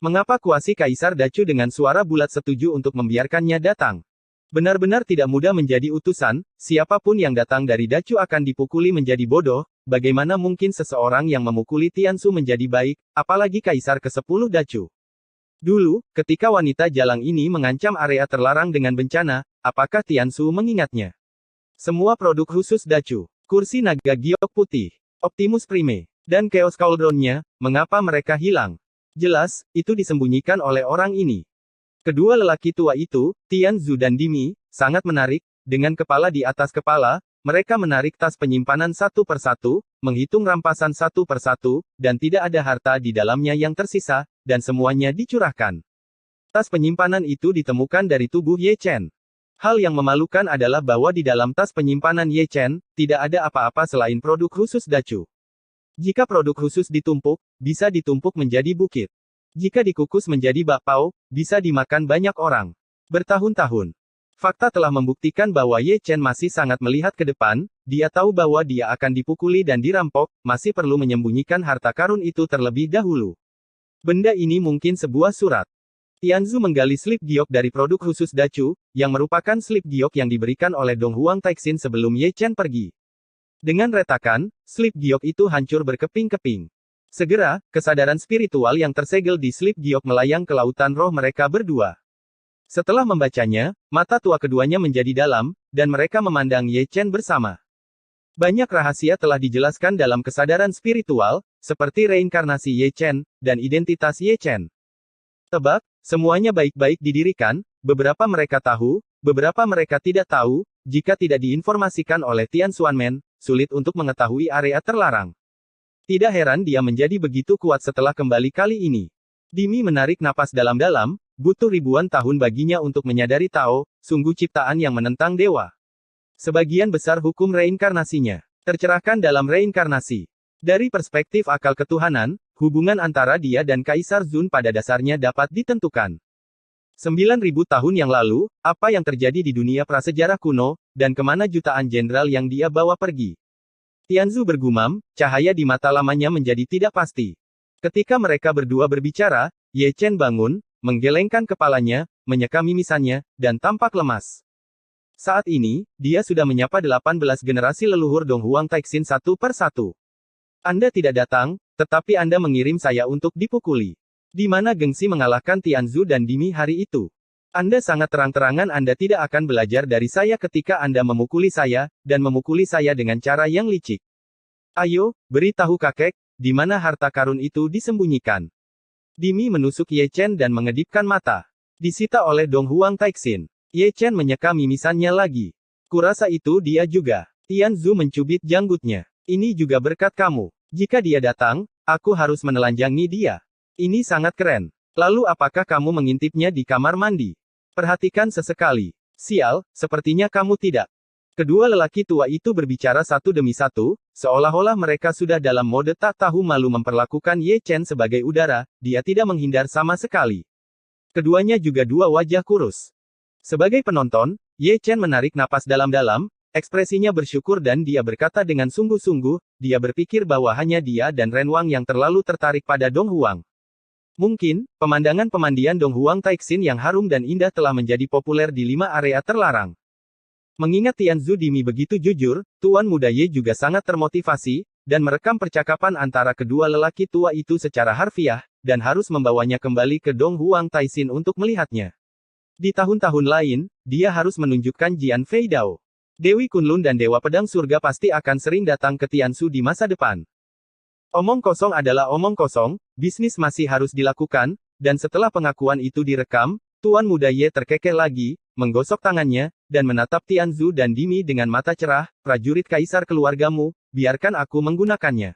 Mengapa kuasi Kaisar Dacu dengan suara bulat setuju untuk membiarkannya datang? Benar-benar tidak mudah menjadi utusan, siapapun yang datang dari Dacu akan dipukuli menjadi bodoh, bagaimana mungkin seseorang yang memukuli Tianzu menjadi baik, apalagi Kaisar ke-10 Dacu. Dulu, ketika wanita jalang ini mengancam area terlarang dengan bencana, apakah Tianzu mengingatnya? Semua produk khusus Dacu, kursi naga giok putih, Optimus Prime, dan Chaos Cauldron-nya, mengapa mereka hilang? Jelas, itu disembunyikan oleh orang ini. Kedua lelaki tua itu, Tianzu dan Dimi, sangat menarik, dengan kepala di atas kepala, mereka menarik tas penyimpanan satu persatu, menghitung rampasan satu persatu, dan tidak ada harta di dalamnya yang tersisa, dan semuanya dicurahkan. Tas penyimpanan itu ditemukan dari tubuh Ye Chen. Hal yang memalukan adalah bahwa di dalam tas penyimpanan Ye Chen, tidak ada apa-apa selain produk khusus Dacu. Jika produk khusus ditumpuk, bisa ditumpuk menjadi bukit. Jika dikukus menjadi bakpao, bisa dimakan banyak orang. Bertahun-tahun. Fakta telah membuktikan bahwa Ye Chen masih sangat melihat ke depan, dia tahu bahwa dia akan dipukuli dan dirampok, masih perlu menyembunyikan harta karun itu terlebih dahulu. Benda ini mungkin sebuah surat. Tianzu menggali slip giok dari produk khusus Dacu, yang merupakan slip giok yang diberikan oleh Dong Huang Taixin sebelum Ye Chen pergi. Dengan retakan, slip giok itu hancur berkeping-keping. Segera, kesadaran spiritual yang tersegel di slip giok melayang ke lautan roh mereka berdua. Setelah membacanya, mata tua keduanya menjadi dalam, dan mereka memandang Ye Chen bersama. Banyak rahasia telah dijelaskan dalam kesadaran spiritual, seperti reinkarnasi Ye Chen, dan identitas Ye Chen. Tebak, semuanya baik-baik didirikan, beberapa mereka tahu, beberapa mereka tidak tahu, jika tidak diinformasikan oleh Tian Xuanmen, sulit untuk mengetahui area terlarang. Tidak heran dia menjadi begitu kuat setelah kembali kali ini. Dimi menarik napas dalam-dalam, butuh ribuan tahun baginya untuk menyadari Tao, sungguh ciptaan yang menentang dewa. Sebagian besar hukum reinkarnasinya tercerahkan dalam reinkarnasi. Dari perspektif akal ketuhanan, hubungan antara dia dan Kaisar Zun pada dasarnya dapat ditentukan. 9.000 tahun yang lalu, apa yang terjadi di dunia prasejarah kuno, dan kemana jutaan jenderal yang dia bawa pergi. Tianzu bergumam, cahaya di mata lamanya menjadi tidak pasti. Ketika mereka berdua berbicara, Ye Chen bangun, menggelengkan kepalanya, menyeka mimisannya, dan tampak lemas. Saat ini, dia sudah menyapa 18 generasi leluhur Dong Huang Taixin satu per satu. Anda tidak datang, tetapi Anda mengirim saya untuk dipukuli. Di mana gengsi mengalahkan Tianzu dan Dimi hari itu? Anda sangat terang-terangan Anda tidak akan belajar dari saya ketika Anda memukuli saya, dan memukuli saya dengan cara yang licik. Ayo, beritahu kakek, di mana harta karun itu disembunyikan. Dimi menusuk Ye Chen dan mengedipkan mata. Disita oleh Dong Huang Taixin. Ye Chen menyeka mimisannya lagi. Kurasa itu dia juga. Tianzu mencubit janggutnya. Ini juga berkat kamu. Jika dia datang, aku harus menelanjangi dia. Ini sangat keren. Lalu apakah kamu mengintipnya di kamar mandi? Perhatikan sesekali. Sial, sepertinya kamu tidak. Kedua lelaki tua itu berbicara satu demi satu, seolah-olah mereka sudah dalam mode tak tahu malu memperlakukan Ye Chen sebagai udara, dia tidak menghindar sama sekali. Keduanya juga dua wajah kurus. Sebagai penonton, Ye Chen menarik napas dalam-dalam, ekspresinya bersyukur dan dia berkata dengan sungguh-sungguh, dia berpikir bahwa hanya dia dan Ren Wang yang terlalu tertarik pada Dong Huang. Mungkin, pemandangan pemandian Dong Huang Taixin yang harum dan indah telah menjadi populer di 5 area terlarang. Mengingat Tianzu Dimi begitu jujur, Tuan Muda Ye juga sangat termotivasi, dan merekam percakapan antara kedua lelaki tua itu secara harfiah, dan harus membawanya kembali ke Dong Huang Taixin untuk melihatnya. Di tahun-tahun lain, dia harus menunjukkan Jian Fei Dao. Dewi Kunlun dan Dewa Pedang Surga pasti akan sering datang ke Tianzu di masa depan. Omong kosong adalah omong kosong, bisnis masih harus dilakukan, dan setelah pengakuan itu direkam, Tuan Muda Ye terkekeh lagi, menggosok tangannya, dan menatap Tianzu dan Dimi dengan mata cerah, prajurit kaisar keluargamu, biarkan aku menggunakannya.